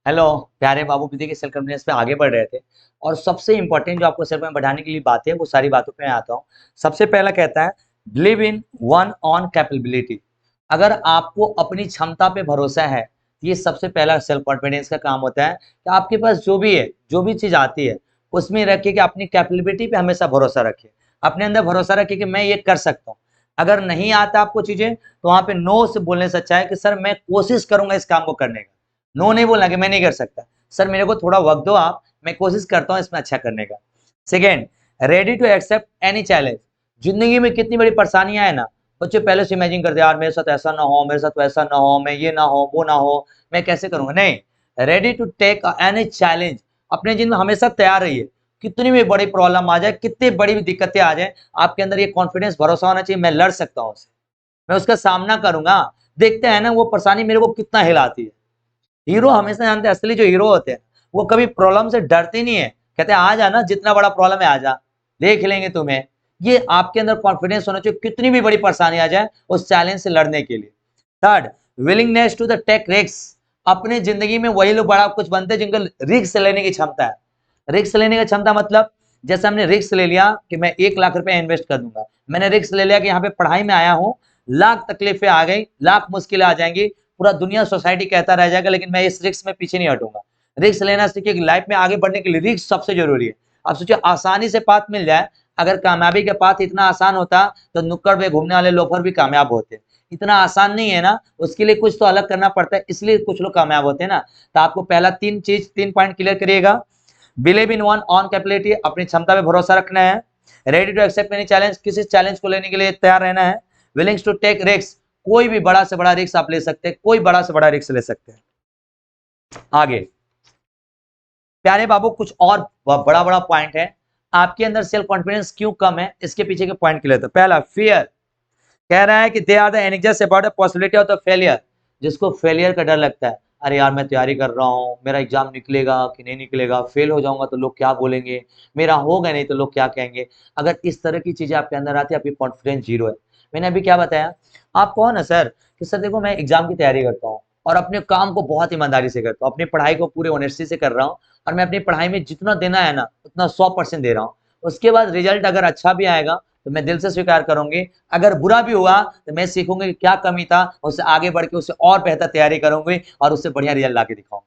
Hello प्यारे बाबू, विधि के self confidence पे आगे बढ़ रहे थे। और सबसे इंपॉर्टेंट जो आपको सेल्फ में बढ़ाने के लिए बातें हैं, वो सारी बातों पे मैं आता हूँ। सबसे पहला कहता है believe in one on capability. अगर आपको अपनी क्षमता पे भरोसा है, ये सबसे पहला सेल्फ कॉन्फिडेंस का काम होता है कि आपके पास जो भी है, जो भी चीज आती है, उसमें रखिए कि अपनी कैपेबिलिटी पे हमेशा भरोसा रखिए। अपने अंदर भरोसा रखिए कि मैं ये कर सकता हूँ। अगर नहीं आता आपको चीजें, तो वहां पे नो से बोलने से अच्छा है कि सर मैं कोशिश करूंगा इस काम को करने का। नो नहीं बोलना कि मैं नहीं कर सकता, सर मेरे को थोड़ा वक्त दो आप, मैं कोशिश करता हूं इसमें अच्छा करने का। Second, ready to accept any challenge. जिंदगी में कितनी बड़ी परेशानियां है ना, बच्चे पहले से इमेजिन करते हैं यार मेरे साथ ऐसा ना हो, मेरे साथ वैसा ना हो, मैं ये ना हो, वो ना हो, मैं कैसे करूंगा। नहीं, ready to take any challenge. अपने जिंदगी में हमेशा तैयार रहिए। कितनी भी बड़ी प्रॉब्लम आ जाए, कितनी बड़ी भी दिक्कतें आ जाए, आपके अंदर ये कॉन्फिडेंस, भरोसा होना चाहिए, मैं लड़ सकता हूँ उससे, मैं उसका सामना करूंगा। देखते हैं ना वो परेशानी मेरे को कितना हिलाती है। हीरो हमेशा जानते हैं, असली जो हीरो होते हैं वो कभी प्रॉब्लम से डरते नहीं है। कहते हैं आ जा ना, जितना बड़ा प्रॉब्लम है आ जा, देख लेंगे तुम्हें। ये आपके अंदर कॉन्फिडेंस होना चाहिए, कितनी भी बड़ी परेशानी आ जाए उस चैलेंज से लड़ने के लिए। Third, willingness to the take risk. अपनी जिंदगी में वही लोग बड़ा कुछ बनते हैं जिनको रिस्क लेने की क्षमता है। रिस्क लेने की क्षमता मतलब, जैसे हमने रिस्क ले लिया कि मैं 1 लाख रुपए इन्वेस्ट कर दूंगा। मैंने रिस्क ले लिया कि यहाँ पे पढ़ाई में आया हूँ, लाख तकलीफें आ गई, लाख मुश्किलें आ जाएंगी, पूरा दुनिया सोसाइटी कहता रह जाएगा, लेकिन मैं इस रिस्क में पीछे नहीं हटूंगा। रिस्क लेना सीखिए कि लाइफ में आगे बढ़ने के लिए रिस्क सबसे जरूरी है। आप सोचिए आसानी से पाथ मिल जाए, अगर कामयाबी का पाथ इतना आसान होता तो नुक्कड़ पे घूमने वाले लोफर भी कामयाब होते। इतना आसान नहीं है ना, उसके लिए कुछ तो अलग करना पड़ता है, इसलिए कुछ लोग कामयाब होते हैं ना। तो आपको पहला 3 पॉइंट क्लियर करिएगा। Believe in one on capability, अपनी क्षमता पे भरोसा रखना है। Ready to accept any challenge, किसी चैलेंज को लेने के लिए तैयार रहना है। विलिंग्स टू टेक रिस्क, कोई भी बड़ा से बड़ा रिस्क आप ले सकते हैं, कोई बड़ा से बड़ा रिस्क ले सकते हैं। आगे प्यारे बाबू, कुछ और बड़ा बड़ा पॉइंट है। आपके अंदर सेल्फ कॉन्फिडेंस क्यों कम है, इसके पीछे के पॉइंट क्लियर। तो पहला, फियर। कह रहा है कि they are the anxiety about the possibility of the failure. जिसको फेलियर का डर लगता है, अरे यार मैं तैयारी कर रहा हूँ, मेरा एग्जाम निकलेगा कि नहीं निकलेगा, फेल हो जाऊंगा तो लोग क्या बोलेंगे, मेरा होगा नहीं तो लोग क्या कहेंगे। अगर इस तरह की चीजें आपके अंदर आती है, आपकी कॉन्फिडेंस जीरो है। मैंने अभी क्या बताया, आप कहो ना सर कि सर देखो मैं एग्जाम की तैयारी करता हूँ और अपने काम को बहुत ईमानदारी से करता हूँ, अपनी पढ़ाई को पूरे ऑनेस्टी से कर रहा हूँ, और मैं अपनी पढ़ाई में जितना देना है ना उतना 100% दे रहा हूँ। उसके बाद रिजल्ट अगर अच्छा भी आएगा तो मैं दिल से स्वीकार करूंगी, अगर बुरा भी हुआ तो मैं सीखूंगी क्या कमी था, उससे आगे बढ़ के उससे और बेहतर तैयारी करूंगी और उससे बढ़िया रिजल्ट ला के दिखाऊंगी।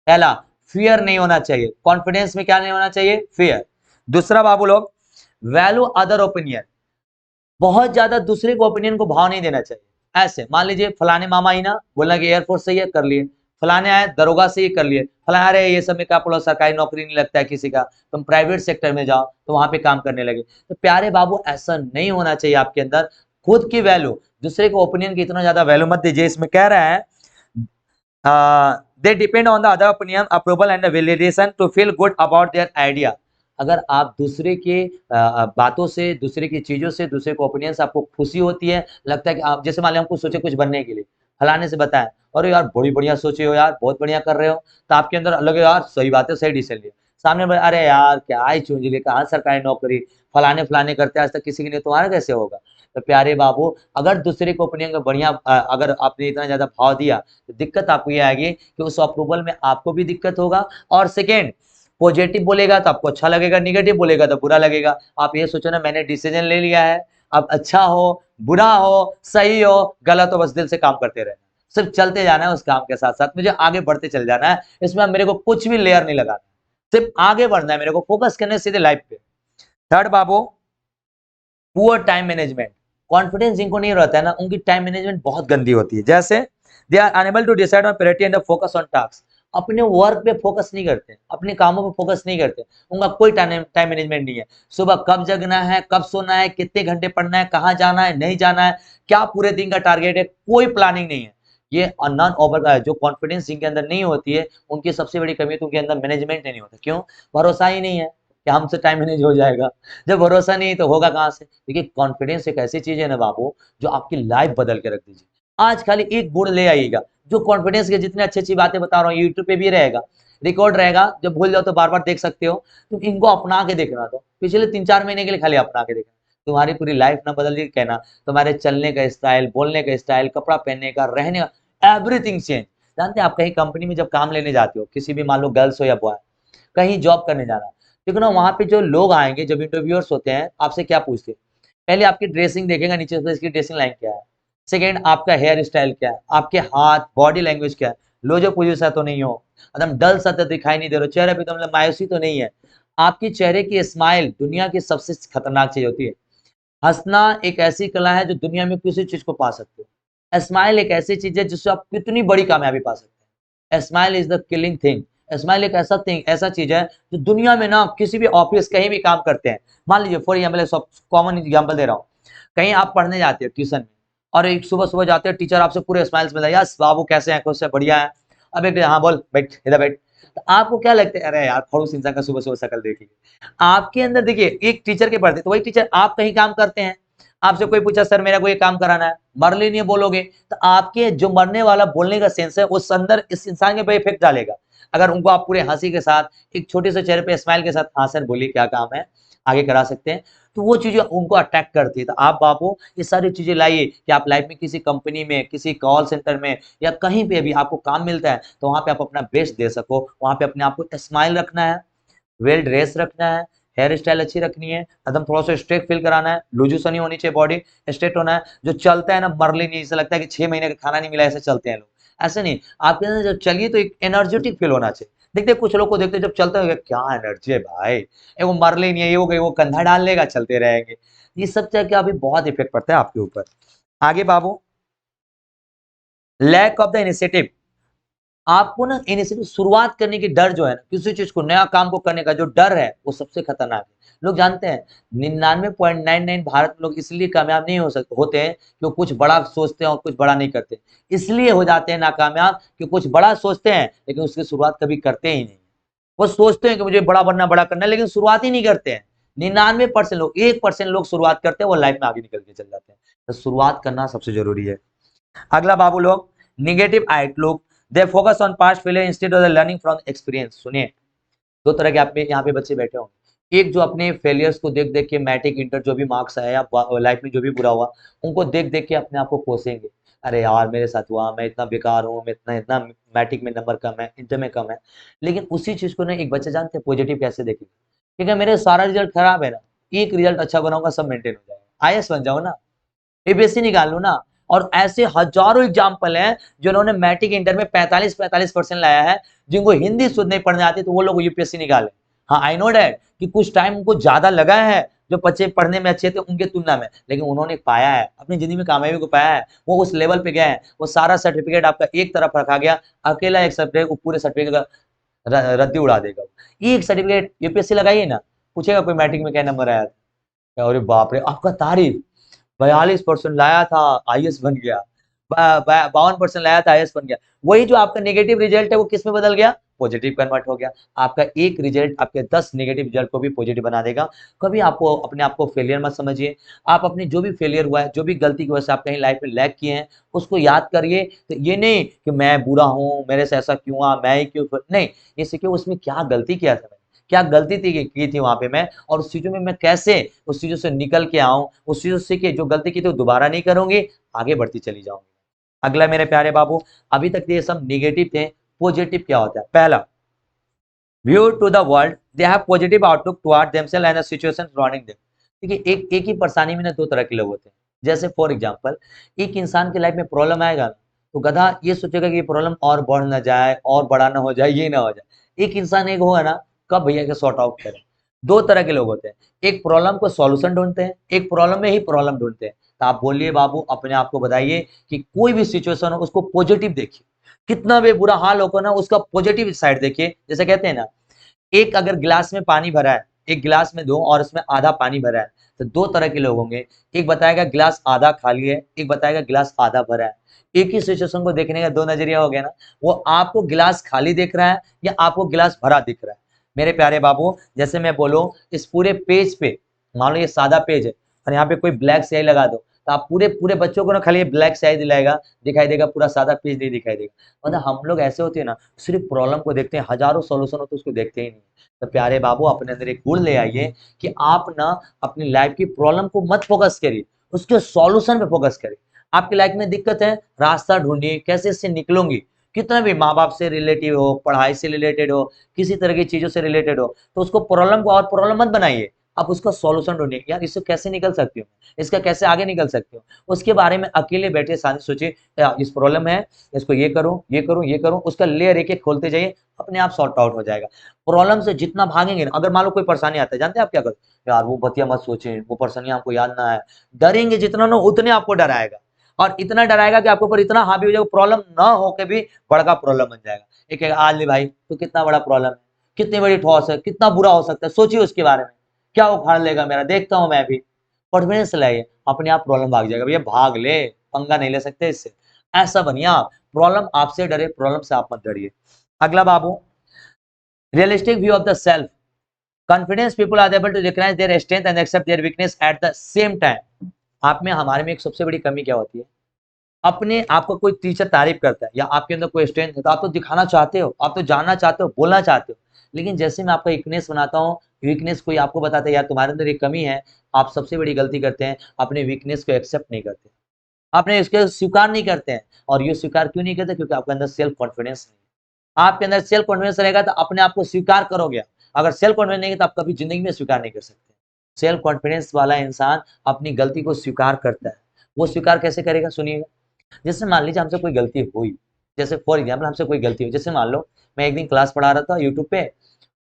पहला, फियर नहीं होना चाहिए। कॉन्फिडेंस में क्या नहीं होना चाहिए, फियर। दूसरा बाबू लोग, वैल्यू अदर ओपिनियन। बहुत ज्यादा दूसरे को ओपिनियन को भाव नहीं देना चाहिए। ऐसे मान लीजिए फलाने मामा ही ना बोलना कि एयरफोर्स से ये कर लिए, फलाने आए दरोगा से ये कर लिए, फलाने अरे ये सब में क्या पढ़ो, सरकारी नौकरी नहीं लगता है किसी का, तुम प्राइवेट सेक्टर में जाओ तो वहां पे काम करने लगे। तो प्यारे बाबू ऐसा नहीं होना चाहिए आपके अंदर। खुद की वैल्यू, दूसरे को ओपिनियन की इतना ज्यादा वैल्यू मत दीजिए। इसमें कह रहा है they depend on the other opinion approval and validation to feel good about their idea. अगर आप दूसरे के बातों से, दूसरे की चीजों से, दूसरे को ओपिनियन से आपको खुशी होती है, लगता है कि आप जैसे मान लिया हमको सोचे कुछ बनने के लिए, फलाने से बताएं अरे यार बड़ी बढ़िया सोचे हो यार, बहुत बढ़िया कर रहे हो, तो आपके अंदर लगे यार सही बात है, सही डिसीजन लिया। सामने बोले अरे यार क्या ही चूंज लिए, कहाँ सरकारी नौकरी, फलाने फलाने करते आज तक किसी की नहीं, तुम्हारा कैसे होगा। तो प्यारे बाबू, अगर दूसरे को ओपिनियन का बढ़िया अगर आपने इतना ज्यादा भाव दिया, तो दिक्कत आपको ये आएगी कि उस अप्रूवल में आपको भी दिक्कत होगा। और सेकेंड, पॉजिटिव बोलेगा तो आपको अच्छा लगेगा, निगेटिव बोलेगा तो बुरा लगेगा। आप ये सोचो ना मैंने डिसीजन ले लिया है, अब अच्छा हो बुरा हो सही हो गलत हो, बस दिल से काम करते रहना, सिर्फ चलते जाना है उस काम के साथ साथ, मुझे आगे बढ़ते चल जाना है। इसमें अब मेरे को कुछ भी लेयर नहीं लगाना, सिर्फ आगे बढ़ना है, मेरे को फोकस करना है सीधे लाइफ पे। थर्ड बाबू, पुअर टाइम मैनेजमेंट। कॉन्फिडेंस जिनको नहीं रहता है ना, उनकी टाइम मैनेजमेंट बहुत गंदी होती है। जैसे they are unable to decide on priority and focus on task. अपने वर्क पे फोकस नहीं करते, अपने कामों पे फोकस नहीं करते, उनका कोई टाइम मैनेजमेंट नहीं है। सुबह कब जगना है, कब सोना है, कितने घंटे पढ़ना है, कहाँ जाना है नहीं जाना है, क्या पूरे दिन का टारगेट है, कोई प्लानिंग नहीं है। ये नॉन ओवर, जो कॉन्फिडेंस जिनके अंदर नहीं होती है उनकी सबसे बड़ी कमी है, तो उनके अंदर मैनेजमेंट नहीं होता। क्यों, भरोसा ही नहीं है कि हमसे टाइम मैनेज हो जाएगा। जब भरोसा नहीं तो होगा कहां से। देखिए कॉन्फिडेंस एक ऐसी चीज है ना बाबू, जो आपकी लाइफ बदल के रख दीजिए। आज खाली एक गुण ले आइएगा, जो कॉन्फिडेंस के जितने अच्छी अच्छी बातें बता रहा हूँ यूट्यूब पे भी रहेगा, रिकॉर्ड रहेगा, जब भूल जाओ तो बार बार देख सकते हो। तुम इनको अपना के देखना, तो पिछले 3-4 महीने के लिए खाली अपना के देखना, तुम्हारी पूरी लाइफ ना बदल के कहना, तुम्हारे चलने का स्टाइल, बोलने का स्टाइल, कपड़ा पहनने का, रहने का, एवरीथिंग चेंज। जानते हैं आप कहीं कंपनी में जब काम लेने जाते हो, किसी भी मान लो गर्ल्स हो या बॉय, कहीं जॉब करने जाना, देखो ना वहां पे जो लोग आएंगे, जब इंटरव्यूअर्स होते हैं आपसे क्या पूछते हैं, पहले आपकी ड्रेसिंग देखेगा नीचे से, इसकी ड्रेसिंग लाइन क्या है, सेकेंड आपका हेयर स्टाइल क्या है, आपके हाथ बॉडी लैंग्वेज क्या है, लो जो पुलिस सा तो नहीं हो, एकदम डल सा तो दिखाई नहीं दे रहा, चेहरे पे तो मतलब मायूसी तो नहीं है। आपकी चेहरे की स्माइल दुनिया की सबसे खतरनाक चीज होती है। हंसना एक ऐसी कला है जो दुनिया में किसी चीज को पा सकते हो। स्माइल एक ऐसी चीज है जिससे आप कितनी बड़ी कामयाबी पा सकते हैं। Smile is the killing thing. Smile एक ऐसा थिंग, ऐसा चीज है जो दुनिया में ना किसी भी ऑफिस कहीं भी काम करते हैं, मान लीजिए फॉर एग्जाम्पल, कॉमन एग्जाम्पल दे रहा हूँ, कहीं आप पढ़ने जाते हो ट्यूशन में, और एक सुबह सुबह जाते हो, टीचर आपसे पूरे स्माइल्स में, यस बाबू कैसे हैं, खुश है, बढ़िया है, अब एक हाँ बोल बैठ इधर बैठ, तो आपको क्या लगता है, अरे यार खड़ूस इंसान का सुबह सुबह शकल देखिए। आपके अंदर देखिए एक टीचर के पढ़ते, तो वही टीचर आप कहीं काम करते हैं, आपसे कोई पूछा सर मेरा को ये काम कराना है, मरले नहीं बोलोगे, तो आपके जो मरने वाला बोलने का सेंस है उस अंदर इस इंसान के पे इफेक्ट डालेगा। अगर उनको आप पूरे हंसी के साथ एक छोटे से चेहरे पे स्माइल के साथ, हाँ सर बोलिए क्या काम है, आगे करा सकते हैं, तो वो चीजें उनको अट्रैक्ट करती है। तो आप बापू ये सारी चीजें लाइए कि आप लाइफ में किसी कंपनी में, किसी कॉल सेंटर में या कहीं पे भी आपको काम मिलता है, तो वहां पे आप अपना बेस्ट दे सको, वहां पे अपने आप को स्माइल रखना है, वेल ड्रेस रखना है, हेयर स्टाइल अच्छी रखनी है, एकदम थोड़ा सा स्ट्रेट फील कराना है, लूजूसा नहीं होनी चाहिए, बॉडी स्ट्रेट होना है, जो चलता है ना मरली नहीं, ऐसा लगता है कि 6 महीने का खाना नहीं मिला, ऐसे चलते हैं लोग, ऐसे नहीं, आपके अंदर जब चलिए तो एक एनर्जेटिक फील होना चाहिए। देखते कुछ लोग को देखते जब चलते हैं, क्या एनर्जी है भाई, वो मरली नहीं है, ये हो गई, वो कंधा डाल लेगा चलते रहेंगे, ये सब क्या अभी बहुत इफेक्ट पड़ता है आपके ऊपर। आगे बाबू, लैक ऑफ द इनिशिएटिव। आपको ना इनिशिएटिव शुरुआत करने की डर जो है ना, किसी चीज को नया काम को करने का जो डर है वो सबसे खतरनाक है। लोग जानते हैं 99.99 भारत में लोग इसलिए कामयाब नहीं हो सकते होते हैं कि वो कुछ बड़ा सोचते हैं और कुछ बड़ा नहीं करते, इसलिए हो जाते हैं नाकामयाब कि कुछ बड़ा सोचते हैं लेकिन उसकी शुरुआत कभी करते ही नहीं। वो सोचते हैं कि मुझे बड़ा बनना, बड़ा करना है, लेकिन शुरुआत ही नहीं करते हैं। 99% लोग, 1% लोग शुरुआत करते हैं, वो लाइफ में आगे निकल के चल जाते हैं। तो शुरुआत करना सबसे जरूरी है। अगला बाबू लोग, negative outlook, they focus on past failure instead of learning from experience. सुनिए, दो तरह के आप यहाँ पे बच्चे बैठे होंगे, एक जो अपने फेलियर्स को देख देख के, मैट्रिक इंटर जो भी मार्क्स आया या लाइफ में जो भी बुरा हुआ, उनको देख देख के अपने आप को कोसेंगे, अरे यार मेरे साथ हुआ, मैं इतना बेकार हूँ, मैं इतना इतना मैट्रिक में नंबर कम है, इंटर में कम है। लेकिन उसी चीज को ना एक बच्चा जानते हैं पॉजिटिव कैसे देखेगा, क्योंकि मेरे सारा रिजल्ट खराब है ना, एक रिजल्ट अच्छा बनाऊंगा सब मेंटेन हो जाएगा, आईएएस बन जाओ ना, एबीएससी निकाल लो ना। और ऐसे हजारों एग्जाम्पल हैं जिन्होंने मैट्रिक इंटर में 45% लाया है, जिनको हिंदी शुद्ध नहीं पढ़ने आती, तो वो लोग यूपीएससी निकाले। हाँ आई नो डैट कि कुछ टाइम उनको ज्यादा लगा है, जो बच्चे पढ़ने में अच्छे थे उनके तुलना में, लेकिन उन्होंने पाया है, अपनी जिंदगी में कामयाबी को पाया है, वो उस लेवल पे गए हैं, वो सारा सर्टिफिकेट आपका एक तरफ रखा गया, अकेला एक सर्टिफिकेट, वो पूरे सर्टिफिकेट का रद्दी उड़ा देगा। एक सर्टिफिकेट यूपीएससी लगाइए ना, पूछेगा कोई मैट्रिक में क्या नंबर आया था, अरे बाप रे आपका तारीफ, 42% लाया था आईएएस बन गया, 52% लाया था आईएएस बन गया। वही जो आपका नेगेटिव रिजल्ट है वो किस में बदल गया, पॉजिटिव कन्वर्ट हो गया। आपका एक रिजल्ट आपके 10 नेगेटिव रिजल्ट को भी पॉजिटिव बना देगा। कभी आपको अपने आप को फेलियर मत समझिए। आप अपनी जो भी फेलियर हुआ है, जो भी गलती की वजह से आप कहीं लाइफ में लैग किए हैं, उसको याद करिए। तो ये नहीं कि मैं बुरा हूं, मेरे से ऐसा क्यों हुआ, मैं ही क्यों, नहीं, ये सीखिए उसमें क्या गलती किया था, क्या गलती थी की थी वहां पे मैं, और उस चीजों में मैं कैसे उस चीजों से निकल के आऊं, उस चीजों से कि जो गलती की थी वो दोबारा नहीं करूंगी, आगे बढ़ती चली जाऊंगी। अगला मेरे प्यारे बाबू, अभी तक ये सब निगेटिव थे, पॉजिटिव क्या होता है। पहला, view to the world, they have positive outlook toward themselves and the situation surrounding them. देखिए एक ही परेशानी में ना दो तरह के लोग होते हैं। जैसे फॉर एग्जांपल, एक इंसान की लाइफ में प्रॉब्लम आएगा ना, तो गधा ये सोचेगा कि ये प्रॉब्लम और बढ़ ना जाए, और बड़ा ना हो जाए, ये ना हो जाए। एक इंसान एक होगा ना, कब भैया के सॉर्ट आउट करें। दो तरह के लोग होते हैं, एक प्रॉब्लम को सॉल्यूशन ढूंढते हैं, एक प्रॉब्लम में ही प्रॉब्लम ढूंढते हैं। तो आप बोलिए बाबू, अपने आप को बताइए कि कोई भी सिचुएशन हो उसको पॉजिटिव देखिए, कितना भी बुरा हाल हो ना उसका पॉजिटिव साइड देखिए। जैसे कहते हैं ना, एक अगर गिलास में पानी भरा है, एक गिलास में दो और उसमें आधा पानी भरा है, तो दो तरह के लोग होंगे, एक बताएगा गिलास आधा खाली है, एक बताएगा गिलास आधा भरा है। एक ही सिचुएशन को देखने का दो नजरिया हो गया ना, वो आपको गिलास खाली दिख रहा है या आपको गिलास भरा दिख रहा है। मेरे प्यारे बाबू, जैसे मैं बोलूं, इस पूरे पेज पे मान लो ये सादा पेज है और यहाँ पे कोई ब्लैक स्याही लगा दो, तो आप पूरे पूरे बच्चों को ना खाली ब्लैक स्याही दिलाएगा, दिखाई देगा, पूरा सादा पेज नहीं दिखाई देगा। मतलब हम लोग ऐसे होते हैं ना, सिर्फ प्रॉब्लम को देखते हैं, हजारों सॉल्यूशन होते हैं उसको देखते ही नहीं। तो प्यारे बाबू, अपने अंदर एक गुण ले आइए कि आप ना अपनी लाइफ की प्रॉब्लम को मत फोकस करिए, उसके सॉल्यूशन पे फोकस करिए। आपकी लाइफ में दिक्कत है, रास्ता ढूंढिए कैसे इससे निकलूंगी, कितना भी माँ बाप से रिलेटिव हो, पढ़ाई से रिलेटेड हो, किसी तरह की चीजों से रिलेटेड हो, तो उसको प्रॉब्लम को और प्रॉब्लम मत बनाइए, आप उसका सॉल्यूशन ढूंढिए, यार इससे कैसे निकल सकती हूँ, इसका कैसे आगे निकल सकती हूँ, उसके बारे में अकेले बैठे शांति सोचिए, यार इस प्रॉब्लम है, इसको ये करूँ ये करूँ ये करूँ, उसका लेयर एक एक खोलते जाइए, अपने आप सॉर्ट आउट हो जाएगा। प्रॉब्लम से जितना भागेंगे ना, अगर मान लो कोई परेशानी आता है, जानते हैं आप क्या करो, यार वो बतिया मत सोचें, वो परेशानी आपको याद ना है, डरेंगे जितना ना उतने आपको डराएगा, और इतना डराएगा कि आपके ऊपर इतना हावी हो जाएगा, प्रॉब्लम ना हो के भी बड़का प्रॉब्लम बन जाएगा। एक एक आज ले भाई तो कितना बड़ा प्रॉब्लम है, कितनी बड़ी ठोस है, कितना बुरा हो सकता है, सोचिए उसके बारे में, क्या उखाड़ लेगा मेरा, देखता हूं मैं भी। कॉन्फिडेंस लाइए, अपने आप प्रॉब्लम भाग जाएगा, भैया भाग ले, पंगा नहीं ले सकते इससे, ऐसा बनिए आप, प्रॉब्लम आपसे डरे, प्रॉब्लम से आप मत डरिए। अगला बाबू, realistic view of the self. Confidence people are able to recognise their strength and accept their weakness at the same time. आप में हमारे में एक सबसे बड़ी कमी क्या होती है, अपने आपको कोई टीचर तारीफ करता है या आपके अंदर कोई स्ट्रेंथ है तो आप तो दिखाना चाहते हो, आप तो जानना चाहते हो, बोलना चाहते हो, लेकिन जैसे मैं आपका वीकनेस बनाता हूँ, वीकनेस कोई आपको बताता है यार तुम्हारे अंदर एक कमी है, आप सबसे बड़ी गलती करते हैं, अपने वीकनेस को एक्सेप्ट नहीं करते, आपने इसके स्वीकार नहीं करते हैं। और ये स्वीकार क्यों नहीं करते, क्योंकि आपके अंदर सेल्फ कॉन्फिडेंस नहीं है। आपके अंदर सेल्फ कॉन्फिडेंस रहेगा तो अपने आप को स्वीकार करोगे, अगर सेल्फ कॉन्फिडेंस नहीं है तो आप कभी जिंदगी में स्वीकार नहीं कर सकते। सेल्फ कॉन्फिडेंस वाला इंसान अपनी गलती को स्वीकार करता है। वो स्वीकार कैसे करेगा, सुनिएगा। जैसे मान लीजिए हमसे कोई गलती हुई, जैसे फॉर एग्जाम्पल हमसे कोई गलती हुई, जैसे मान लो मैं एक दिन क्लास पढ़ा रहा था यूट्यूब पे,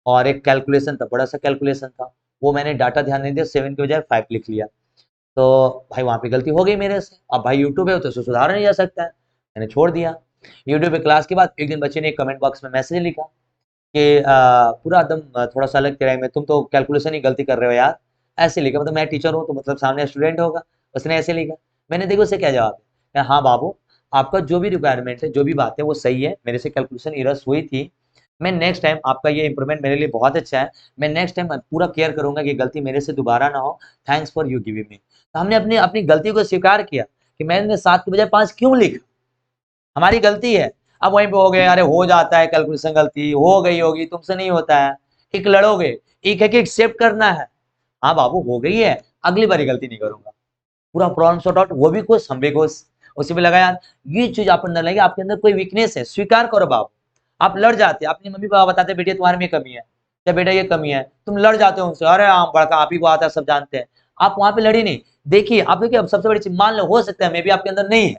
और एक कैलकुलेशन था, बड़ा सा कैलकुलेशन था, वो मैंने डाटा ध्यान नहीं दिया, 7 की बजाय 5 लिख लिया, तो भाई वहां पे गलती हो गई मेरे से। अब भाई यूट्यूब है तो उसे सुधारा नहीं जा सकता है, मैंने छोड़ दिया। यूट्यूब पे क्लास के बाद एक दिन बच्चे ने कमेंट बॉक्स में मैसेज लिखा कि पूरा एकदम थोड़ा सा अलग तरह में, तुम तो कैलकुलेशन ही गलती कर रहे हो यार, ऐसे लिखा, मतलब मैं टीचर हूँ तो मतलब सामने स्टूडेंट होगा, उसने ऐसे लिखा। मैंने देखो उसे क्या जवाब है, हाँ बाबू आपका जो भी रिक्वायरमेंट है, जो भी बात है वो सही है, मेरे से कैलकुलेशन एरर्स हुई थी, मैं नेक्स्ट टाइम, आपका ये इंप्रूवमेंट मेरे लिए बहुत अच्छा है, मैं नेक्स्ट टाइम पूरा केयर करूंगा कि गलती मेरे से दोबारा ना हो, thanks for you giving me. तो हमने अपनी अपनी गलती को स्वीकार किया कि मैंने 7 की बजाय 5 क्यों लिखा, हमारी गलती है। अब वहीं पे हो गए, अरे हो जाता है कैलकुलेशन, गलती हो गई होगी, तुमसे नहीं होता है, एक लड़ोगे, एक है कि एक्सेप्ट करना है, हाँ बाबू हो गई है, अगली बारी गलती नहीं करूंगा, पूरा प्रॉब्लम सॉर्ट आउट, वो भी खुश हम भी खुश, उसी पे लगा यार। ये चीज आप अंदर लगे, आपके अंदर कोई वीकनेस है, स्वीकार करो बाबू। आप लड़ जाते, अपनी मम्मी पापा बताते बेटे तुम्हारे में कमी है, या बेटा ये कमी है, तुम लड़ जाते हो उनसे, अरे हाँ बड़का आप ही को आता है, सब जानते हैं, आप वहां पे लड़ी नहीं। देखिए आप देखिए, अब सबसे बड़ी चीज, मान लो हो सकता है मे भी आपके अंदर नहीं है,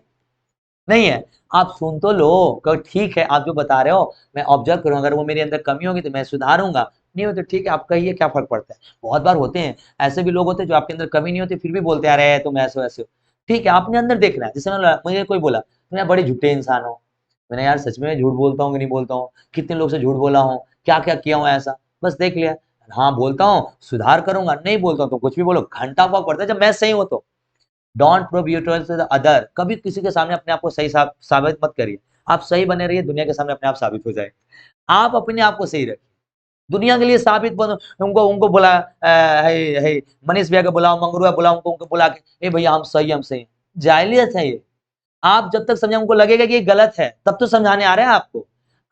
नहीं है, आप सुन तो लो, कहो ठीक है आप जो बता रहे हो मैं ऑब्जर्व करूंगा, अगर वो मेरे अंदर कमी होगी तो मैं सुधारूंगा, नहीं हो तो ठीक है आप कहिए, क्या फर्क पड़ता है। बहुत बार होते हैं ऐसे भी लोग होते हैं जो आपके अंदर कमी नहीं होती फिर भी बोलते आ रहे हैं तुम ऐसे वैसे हो, ठीक है आपने अंदर देखना है। जैसे मुझे कोई बोला तुम यार बड़े झूठे इंसान हो, मैंने यार सच में झूठ बोलता हूँ कि नहीं बोलता हूँ, कितने लोग से झूठ बोला हूँ, क्या क्या किया हूँ ऐसा, बस देख लिया। हाँ बोलता हूँ, सुधार करूंगा, नहीं बोलता हूँ तो कुछ भी बोलो, घंटा फर्क पड़ता है जब मैं सही हूं तो। Don't prove yourself to the other, कभी किसी के सामने अपने आप को सही साबित मत करिए, आप सही बने रहिए, दुनिया के सामने अपने आप साबित हो जाए। आप अपने आप को सही रखिए, दुनिया के लिए साबित बनो। उनको उनको बुला है मनीष भैया को बुलाओ, मंगरू बुलाओ, उनको उनको बुला के ए भैया हम सही, हम सही। जाहिलियत है ये, आप जब तक समझे उनको लगेगा कि ये गलत है तब तो समझाने आ रहे हैं आपको।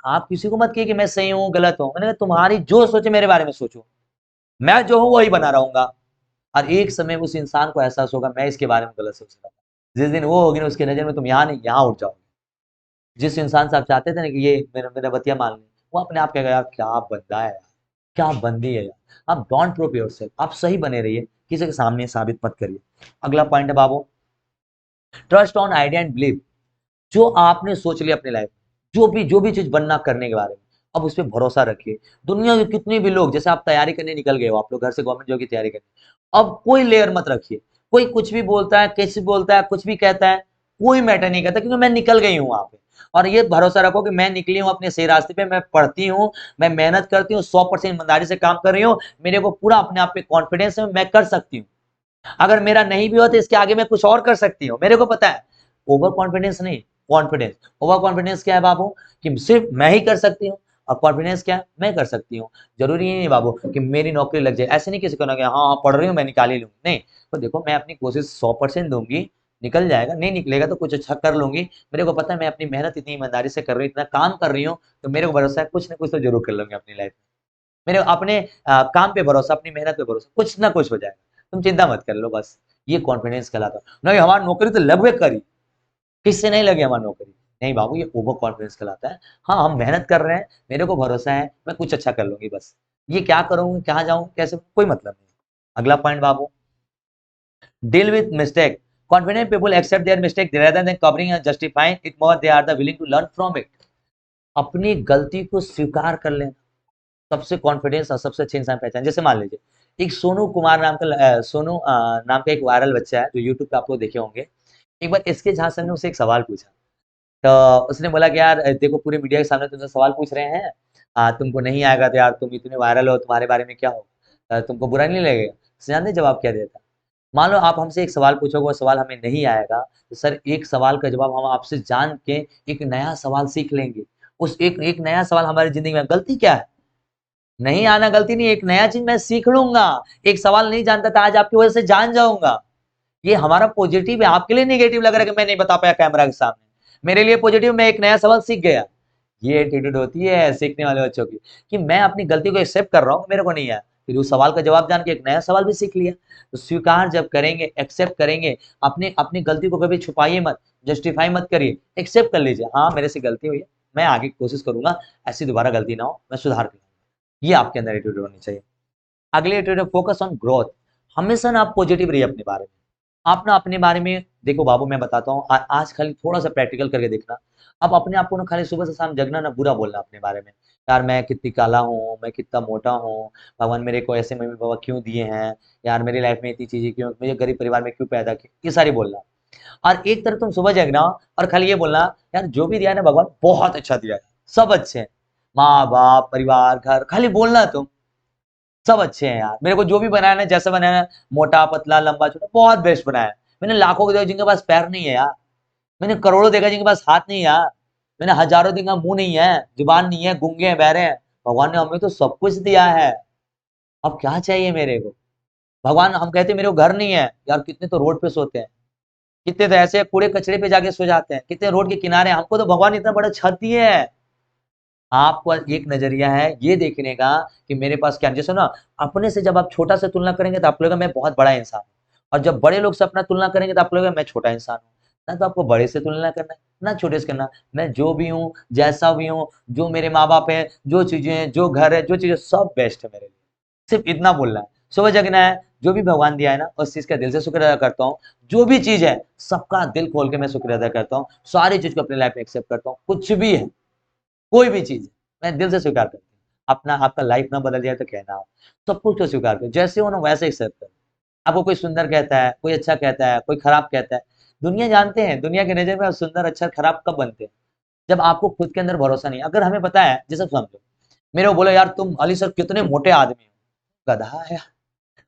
आप किसी को मत कहिए कि मैं सही हूँ गलत हूँ, मैंने कहा तुम्हारी जो सोचे मेरे बारे में सोचो, मैं जो हूँ वही बना रहूंगा। और एक समय उस इंसान को एहसास होगा मैं इसके बारे में गलत सोच रहा था, जिस दिन वो होगी ना उसकी नजर में तुम यहाँ नहीं यहाँ उठ जाओगे। जिस इंसान से आप चाहते थे ना कि ये मेरा मेरा बतिया मान ले, वो अपने आप कहेगा यार क्या बंदा है यार, क्या बंदी है यार। आप डोंट प्रूव योरसेल्फ, आप सही बने रहिए, किसी के सामने साबित मत करिए। अगला पॉइंट है बाबू, trust on idea and believe. जो आपने सोच लिया अपनी लाइफ, जो भी चीज बनना करने के बारे में, अब उस पर भरोसा रखिए। दुनिया के कितने भी लोग, जैसे आप तैयारी करने निकल गए हो, आप लोग घर से गवर्नमेंट जॉब की तैयारी करने, अब कोई लेयर मत रखिए, कोई कुछ भी बोलता है, कैसे बोलता है, कुछ भी कहता है, कोई मैटर नहीं करता, क्योंकि मैं निकल गई हूँ वहां पे। और ये भरोसा रखो कि मैं निकली हूँ अपने सही रास्ते पे, मैं पढ़ती हूँ, मैं मेहनत करती हूँ, 100% ईमानदारी से काम कर रही हूँ, मेरे को पूरा अपने आप पे कॉन्फिडेंस है, मैं कर सकती हूँ। अगर मेरा नहीं भी हो तो इसके आगे मैं कुछ और कर सकती हूँ, मेरे को पता है। ओवर कॉन्फिडेंस नहीं, कॉन्फिडेंस। ओवर कॉन्फिडेंस क्या है बाबू, कि सिर्फ मैं ही कर सकती हूँ, और कॉन्फिडेंस क्या है, मैं कर सकती हूँ। जरूरी नहीं बाबू कि मेरी नौकरी लग जाए, ऐसे नहीं किसी को ना हाँ हाँ पढ़ रही हूँ मैं निकाल ही लूंगी, नहीं। तो देखो मैं अपनी कोशिश 100% दूंगी, निकल जाएगा, नहीं निकलेगा तो कुछ अच्छा कर लूंगी। मेरे को पता है मैं अपनी मेहनत इतनी ईमानदारी से कर रही हूँ, इतना काम कर रही हूँ, तो मेरे को भरोसा है कुछ ना कुछ तो जरूर कर लूंगी अपनी लाइफ में। मेरे अपने काम पे भरोसा, अपनी मेहनत पे भरोसा, कुछ ना कुछ हो जाएगा, तुम चिंता मत कर लो बस। ये कॉन्फिडेंस कहलाता है। नहीं हमारी नौकरी तो लग करी, किससे नहीं लगी हमारी नौकरी, नहीं बाबू, ये ओवर कॉन्फिडेंस कहलाता है। हाँ, हम मेहनत कर रहे हैं, मेरे को भरोसा है, मैं कुछ अच्छा कर लूंगी बस। ये क्या करूंगी, कहाँ जाऊँ, कैसे, कोई मतलब नहीं। अगला point Babu, deal with mistake. Confident people accept their mistake rather than covering and justifying it more. They are the willing to learn from it. अपनी गलती को स्वीकार कर लेना सबसे कॉन्फिडेंस और सबसे अच्छी इंसान पहचान। जैसे मान लीजिए एक सोनू कुमार नाम का सोनू नाम का एक वायरल बच्चा है जो यूट्यूब पे आप लोग देखे होंगे। एक बार इसके झा सर ने उसे एक सवाल पूछा, तो उसने बोला कि यार देखो पूरे मीडिया के सामने तुमसे सवाल पूछ रहे हैं, तुमको नहीं आएगा तो यार तुम इतने वायरल हो, तुम्हारे बारे में क्या हो, तुमको बुरा नहीं लगेगा? जानते जवाब क्या देता? मान लो आप हमसे एक सवाल पूछोगे, वो सवाल हमें नहीं आएगा, तो सर एक सवाल का जवाब हम आपसे जान के एक नया सवाल सीख लेंगे। उस एक एक नया सवाल हमारी जिंदगी में, गलती क्या है? नहीं आना गलती नहीं, एक नया चीज मैं सीख लूंगा। एक सवाल नहीं जानता था, आज आपकी वजह से जान जाऊंगा। ये हमारा पॉजिटिव है। आपके लिए नेगेटिव लग रहा है कि मैं नहीं बता पाया कैमरा के सामने, मेरे लिए पॉजिटिव, मैं एक नया सवाल सीख गया। ये एटीट्यूड होती है सीखने वाले बच्चों की, कि मैं अपनी गलती को एक्सेप्ट कर रहा हूँ, मेरे को नहीं आया, फिर उस सवाल का जवाब जान के एक नया सवाल भी सीख लिया। तो स्वीकार जब करेंगे, एक्सेप्ट करेंगे, अपनी अपनी गलती को कभी छुपाइए मत, जस्टिफाई मत करिए, एक्सेप्ट कर लीजिए, हाँ मेरे से गलती हुई है, मैं आगे कोशिश करूंगा ऐसी दोबारा गलती ना हो, मैं सुधार करूंगा। ये आपके अंदर एटीट्यूड होनी चाहिए। अगले एटीट्यूड, फोकस ऑन ग्रोथ। हमेशा ना आप पॉजिटिव रहिए अपने बारे में। आप ना अपने बारे में देखो बाबू, मैं बताता हूँ, आज खाली थोड़ा सा प्रैक्टिकल करके देखना। आप अपने आप को ना खाली सुबह से शाम जगना ना बुरा बोलना अपने बारे में, यार मैं कितनी काला हूँ, मैं कितना मोटा हूँ, भगवान मेरे को ऐसे मम्मी पापा क्यों दिए हैं, यार मेरी लाइफ में इतनी चीजें क्यों, मुझे गरीब परिवार में क्यों पैदा किया, ये सारी बोलना। और एक तरफ तुम सुबह जगना और खाली ये बोलना, यार जो भी दिया है ना भगवान बहुत अच्छा दिया है, सब अच्छे हैं, माँ बाप परिवार घर, खाली बोलना तुम सब अच्छे हैं यार, मेरे को जो भी बनाया ना, जैसा बनाया ना, मोटा पतला लंबा छोटा, बहुत बेस्ट बनाया है। मैंने लाखों को देखा जिनके पास पैर नहीं है यार, मैंने करोड़ों देखा जिनके पास हाथ नहीं है यार, मैंने हजारों देखा मुंह नहीं है, जुबान नहीं है, गूंगे हैं, बहरे हैं। भगवान ने हमें तो सब कुछ दिया है, अब क्या चाहिए मेरे को? भगवान, हम कहते हैं मेरे को घर नहीं है यार, कितने तो रोड पे सोते हैं, कितने तो ऐसे कूड़े कचरे पे जाके सो जाते हैं, कितने रोड के किनारे, हमको तो भगवान इतना बड़ा छत दिया है। आपको एक नजरिया है ये देखने का कि मेरे पास क्या, जैसे ना अपने से जब आप छोटा से तुलना करेंगे तो आप लगेगा मैं बहुत बड़ा इंसान हूँ, और जब बड़े लोग से अपना तुलना करेंगे तो आप लगेगा मैं छोटा इंसान हूँ। ना तो आपको बड़े से तुलना करना है ना छोटे से करना। मैं जो भी हूँ, जैसा भी हूँ, जो मेरे माँ बाप है, जो चीजें हैं, जो घर है, जो चीजें, सब बेस्ट है मेरे लिए। सिर्फ इतना बोलना है, सुबह जगना है, जो भी भगवान दिया है ना उस चीज का दिल से शुक्र अदा करता हूँ। जो भी चीज है सबका दिल खोल के मैं शुक्र अदा करता हूँ, सारी चीज को अपनी लाइफ में एक्सेप्ट करता हूँ, कुछ भी है, कोई भी चीज मैं दिल से स्वीकार करती हूँ। अपना आपका लाइफ ना बदल जाए तो कहना, आप सब कुछ को स्वीकार करो, जैसे हो ना वैसे एक्सेप्ट करो। आपको कोई सुंदर कहता है, कोई अच्छा कहता है, कोई खराब कहता है, दुनिया जानते हैं, दुनिया की नजर में सुंदर अच्छा खराब कब बनते हैं? जब आपको खुद के अंदर भरोसा नहीं। अगर हमें पता है, जैसे समझो मेरे को बोलो यार तुम अली सर कितने मोटे आदमी हो, गधा है,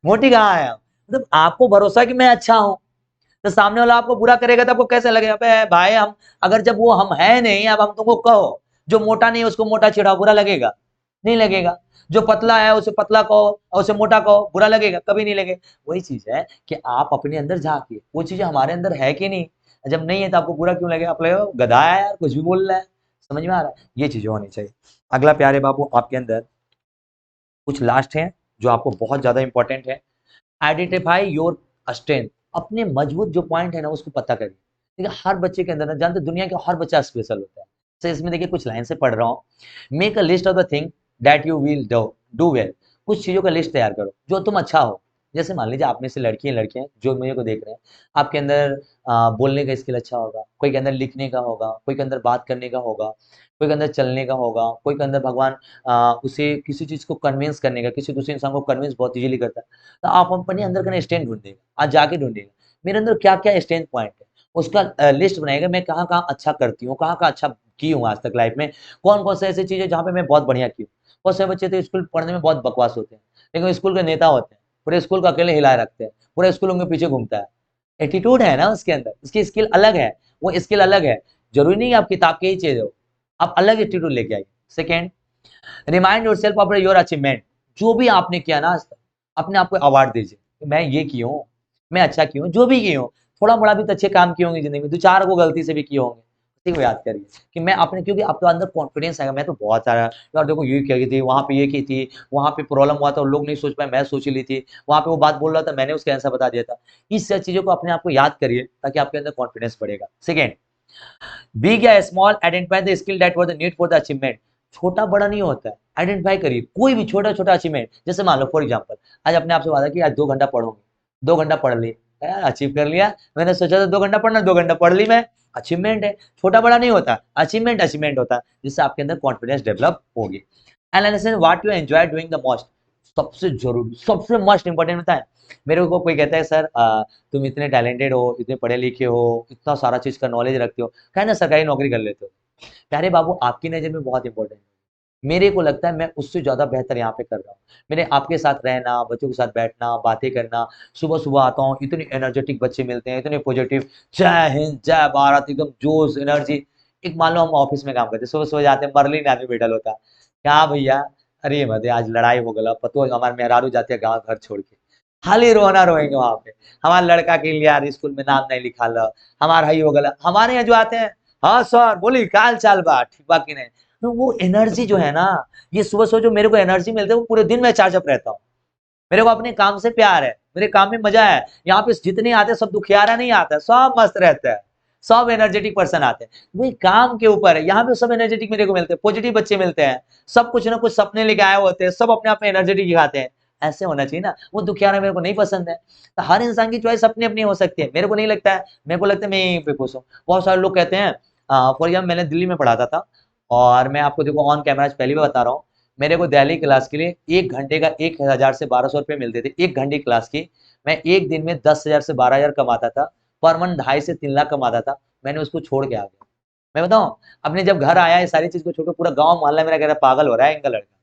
मोटी कहाँ है? मतलब आपको भरोसा है कि मैं अच्छा हूँ, तो सामने वाला आपको बुरा करेगा तो आपको कैसे लगेगा? अबे भाई, हम अगर जब वो हम है नहीं, अब हम तुमको कहो जो मोटा नहीं है उसको मोटा चिढ़ाओ, बुरा लगेगा? नहीं लगेगा। जो पतला है उसे पतला कहो और उसे मोटा कहो, बुरा लगेगा? कभी नहीं लगेगा। वही चीज है कि आप अपने अंदर झांकिए, वो चीजें हमारे अंदर है कि नहीं। जब नहीं है तो आपको बुरा क्यों लगेगा? आप लगेगा गधा है यार, कुछ भी बोल रहा है। समझ में आ रहा है? ये चीजें होनी चाहिए। अगला प्यारे बाबू आपके अंदर कुछ लास्ट है जो आपको बहुत ज्यादा इंपॉर्टेंट है। Identify your strength. अपने मजबूत जो पॉइंट है ना उसको पता करिए। देखिए हर बच्चे के अंदर ना, जानते दुनिया के हर बच्चा स्पेशल होता है। तो इसमें देखिए कुछ लाइन से पढ़ रहा हूँ। Make a list of the thing that you will do well. कुछ चीजों का लिस्ट तैयार करो जो तुम अच्छा हो। जैसे मान लीजिए आप में से लड़की लड़के हैं जो मेरे को देख रहे हैं, आपके अंदर बोलने का स्किल अच्छा होगा, कोई के अंदर लिखने का होगा, कोई के अंदर बात करने का होगा, कोई के अंदर चलने का होगा, कोई के अंदर भगवान उसे किसी चीज को कन्विंस करने का, किसी दूसरे इंसान को कन्विंस बहुत इजीली करता है। तो आप अपने अंदर का स्ट्रेंथ ढूंढेगा, आज जाके ढूंढेगा मेरे अंदर क्या क्या स्ट्रेंथ पॉइंट है, उसका लिस्ट बनाएगा। मैं कहाँ कहाँ अच्छा करती हूँ, कहाँ कहाँ अच्छा की हूँ आज तक लाइफ में, कौन कौन से ऐसी चीजें जहाँ पे मैं बहुत बढ़िया की हूँ। बहुत से बच्चे तो स्कूल पढ़ने में बहुत बकवास होते हैं, लेकिन स्कूल के नेता होते हैं, पूरे स्कूल को अकेले हिलाए रखते हैं, पूरे स्कूल उनके पीछे घूमता है। एटीट्यूड है ना उसके अंदर, उसकी स्किल अलग है, वो स्किल अलग है। जरूरी नहीं आप किताब के ही चीज हो, आप अलग एटीट्यूड लेके आइए। Second, remind yourself of your achievement. जो भी आपने किया ना आज तक, अपने आप को अवार्ड दीजिए कि मैं ये की हूँ, मैं अच्छा की हूँ, जो भी की हूँ। थोड़ा बड़ा भी तो अच्छे काम किए होंगे जिंदगी में, दो चार को गलती से भी किए होंगे, उसी को याद करिए कि मैं अपने, क्योंकि आपके अंदर कॉन्फिडेंस आएगा, मैं तो बहुत सारा, यार देखो ये की थी, वहां पे ये की थी, वहां पे प्रॉब्लम हुआ था और लोग नहीं सोच पाए, मैं सोच ली थी, वहां पे वो बात बोल रहा था मैंने उसका आंसर बता दिया था। इस सब चीजों को अपने आप को याद करिए ताकि आपके अंदर कॉन्फिडेंस बढ़ेगा। सेकेंड, बिग या small, identify the skill that was the need for the achievement. छोटा बड़ा नहीं होता है, आइडेंटिफाई करिए कोई भी छोटा छोटा अचीवमेंट। जैसे मान लो फॉर एग्जांपल, आज अपने आप से वादा कि आज 2 घंटा पढ़ूंगी, 2 घंटा पढ़ ली, अचीव कर लिया। मैंने सोचा था 2 घंटा पढ़ना, 2 घंटा पढ़ ली मैं, अचीवमेंट है। छोटा बड़ा नहीं होता, अचीवमेंट अचीवमेंट होता है, जिससे आपके अंदर कॉन्फिडेंस डेवलप होगी। Analysis what you enjoy doing the most, सबसे जरूरी, सबसे मोस्ट इंपॉर्टेंट होता है। मेरे को कोई कहता है सर तुम इतने टैलेंटेड हो, इतने पढ़े लिखे हो, इतना सारा चीज का नॉलेज रखते हो, क्या है ना सरकारी नौकरी कर लेते हो। प्यारे बाबू, आपकी नजर में बहुत इंपॉर्टेंट है, मेरे को लगता है मैं उससे ज्यादा बेहतर यहाँ पे कर रहा हूँ। मेरे आपके साथ रहना, बच्चों के साथ बैठना, बातें करना, सुबह सुबह आता हूँ, इतने एनर्जेटिक बच्चे मिलते हैं, इतने पॉजिटिव, जय हिंद जय भारत, एकदम जोश एनर्जी। एक मान लो हम ऑफिस में काम करते हैं, सुबह सुबह जाते हैं, मरलिन आदमी बैठल होता है, क्या भैया, अरे मत आज लड़ाई हो गला, पतो हमारे मेहरारू जाते हैं गाँव घर छोड़ के, खाली रोना रोएंगे वहां पे, हमारे लड़का के लिए यार स्कूल में नाम नहीं लिखा ला, हमारा ही हो गला। हमारे यहाँ जो आते हैं, हाँ सर बोली काल चाल बा ठीक बा कि नहीं, तो वो एनर्जी जो है ना, ये सुबह सुबह जो मेरे को एनर्जी मिलती है, वो पूरे दिन में चार्जअप रहता हूँ। मेरे को अपने काम से प्यार है, मेरे काम में मजा है। यहाँ पे जितने आते हैं सब दुखियारा नहीं आता है, सब मस्त रहता है, सब एनर्जेटिक पर्सन आते हैं। वही काम के ऊपर है, यहाँ पे सब एनर्जेटिक मेरे को मिलते हैं, पॉजिटिव बच्चे मिलते हैं, सब कुछ ना कुछ सपने लेके आए होते हैं, सब अपने आप में एनर्जेटिक दिखाते हैं। ऐसे होना चाहिए ना, वो दुखियारा मेरे को नहीं पसंद है। तो हर इंसान की चॉइस अपनी अपनी हो सकती है, मेरे को नहीं लगता है, मेरे को लगता है मैं यहीं पे खुश हूँ। बहुत सारे लोग कहते हैं, फॉर एग्जाम्पल मैंने दिल्ली में पढ़ाता था, और मैं आपको देखो ऑन कैमरा पहली बार बता रहा हूँ, मेरे को दिल्ली क्लास के लिए 1 घंटे का 1,000 से 1,200 रुपये मिलते थे, 1 घंटे क्लास की। मैं एक दिन में 10,000 से 12,000 कमाता था, पर मंथ 2.5 से 3 लाख कमाता था। मैंने उसको छोड़ के आ गया। मैं बताऊं, अपने जब घर आया, ये सारी चीज को छोड़, पूरा गांव मोहल्ला मेरा कह रहा पागल हो रहा है इनका लड़का।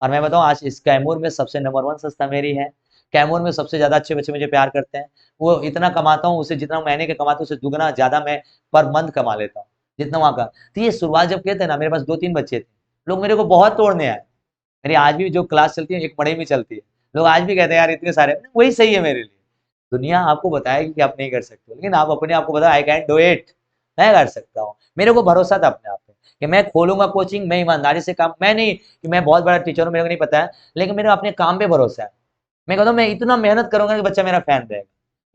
और मैं बताऊं, आज इस कैमूर में सबसे नंबर 1 संस्था मेरी है। कैमूर में सबसे ज्यादा अच्छे बच्चे मुझे प्यार करते हैं। वो इतना कमाता हूँ, उसे जितना महीने के कमाता हूँ उससे दुगना ज्यादा मैं पर मंथ कमा लेता हूँ, जितना वहां का। तो ये शुरुआत जब किए थे ना, मेरे पास 2-3 बच्चे थे, लोग मेरे को बहुत तोड़ने आए। मेरी आज भी जो क्लास चलती है, एक मड़ई में चलती है, लोग आज भी कहते हैं यार इतने सारे, वही सही है मेरे लिए। दुनिया आपको बताएगी कि आप नहीं कर सकते हो, लेकिन आप अपने आप को बताओ आई कैन डू इट, मैं कर सकता हूँ। मेरे को भरोसा था अपने आप पे कि मैं खोलूंगा कोचिंग, मैं ईमानदारी से काम, मैं नहीं कि मैं बहुत बड़ा टीचर हूँ, मेरे को नहीं पता है, लेकिन मेरे अपने काम पे भरोसा है। मैं कहता हूँ मैं इतना मेहनत करूंगा कि बच्चा मेरा फैन रहेगा।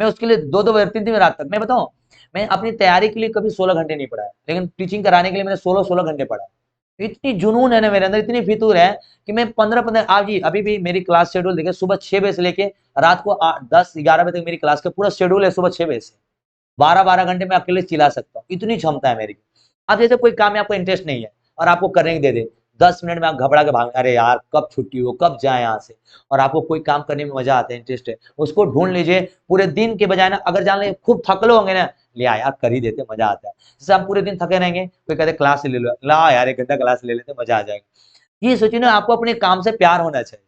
मैं उसके लिए 2-2 3-3 रात तक, मैं बताऊँ, मैं अपनी तैयारी के लिए कभी 16 घंटे नहीं पढ़ा है, लेकिन टीचिंग कराने के लिए मैंने 16-16 घंटे पढ़ा। इतनी जुनून है ना मेरे अंदर, इतनी फितूर है कि मैं 15-15 आज ही अभी भी मेरी क्लास शेड्यूल देखिए, सुबह 6 बजे से लेके रात को 10-11 बजे तक मेरी क्लास का पूरा शेड्यूल है। सुबह 6 बजे से 12-12 घंटे मैं अकेले चिल्ला सकता हूँ, इतनी क्षमता है मेरी। अब जैसे कोई काम में आपको इंटरेस्ट नहीं है और आपको करने की दे दे, 10 मिनट में आप घबरा के भाग, अरे यार कब छुट्टी हो, कब जाए यहाँ से, और आपको कोई काम करने में मजा आता है, इंटरेस्ट है, उसको ढूंढ लीजिए। पूरे दिन के बजाय ना, अगर जान ले खूब थकलो होंगे ना, ले यार कर ही देते, मजा आता है। जैसे आप पूरे दिन थके रहेंगे, कोई कहते क्लास ले लो, ला यार 1 घंटा क्लास ले लेते, मजा आ जाएगा। ये सोचिए ना, आपको अपने काम से प्यार होना चाहिए,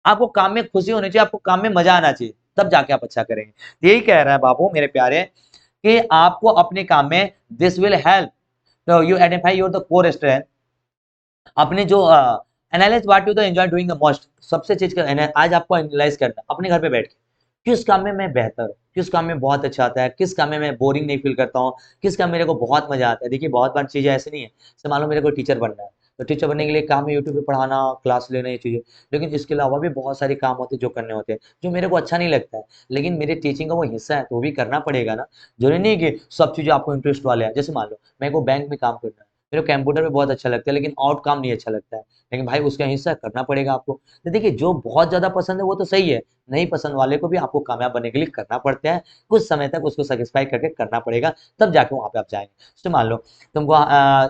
आपको काम में खुशी होनी चाहिए, आपको काम में मजा आना चाहिए, तब जाके आप अच्छा करेंगे। यही कह रहा है बाबू मेरे प्यारे, कि आपको अपने काम में this will help you identify your the core strength. अपने जो analyse what you the enjoy doing the most, सबसे चीज का आज आपको एनालाइज करना अपने घर पे बैठ के, किस काम में मैं बेहतर हूँ, किस काम में बहुत अच्छा आता है, किस काम में मैं बोरिंग नहीं फील करता हूँ, किस काम में मेरे को बहुत मजा आता है। देखिए बहुत बार चीजें ऐसी नहीं है, जैसे मान लो मेरे को टीचर बनना है, तो टीचर बनने के लिए काम है यूट्यूब पे पढ़ाना, क्लास लेना, ये चीजें। लेकिन इसके अलावा भी बहुत सारे काम होते हैं जो करने होते हैं, जो मेरे को अच्छा नहीं लगता है, लेकिन मेरे टीचिंग का वो हिस्सा है, तो वो भी करना पड़ेगा ना। जरूरी नहीं कि सब चीजें आपको इंटरेस्ट वाले हैं। जैसे मान लो मेरे को बैंक में काम करना है, मेरे को कंप्यूटर में बहुत अच्छा लगता है, लेकिन आउट काम नहीं अच्छा लगता है, लेकिन भाई उसका हिस्सा करना पड़ेगा आपको। तो देखिए जो बहुत ज्यादा पसंद है वो तो सही है, नहीं पसंद वाले को भी आपको कामयाब बनने के लिए करना पड़ता है, कुछ समय तक उसको सेटिस्फाई करके करना पड़ेगा, तब जाके वहां पे आप जाएंगे। तो मान लो तुमको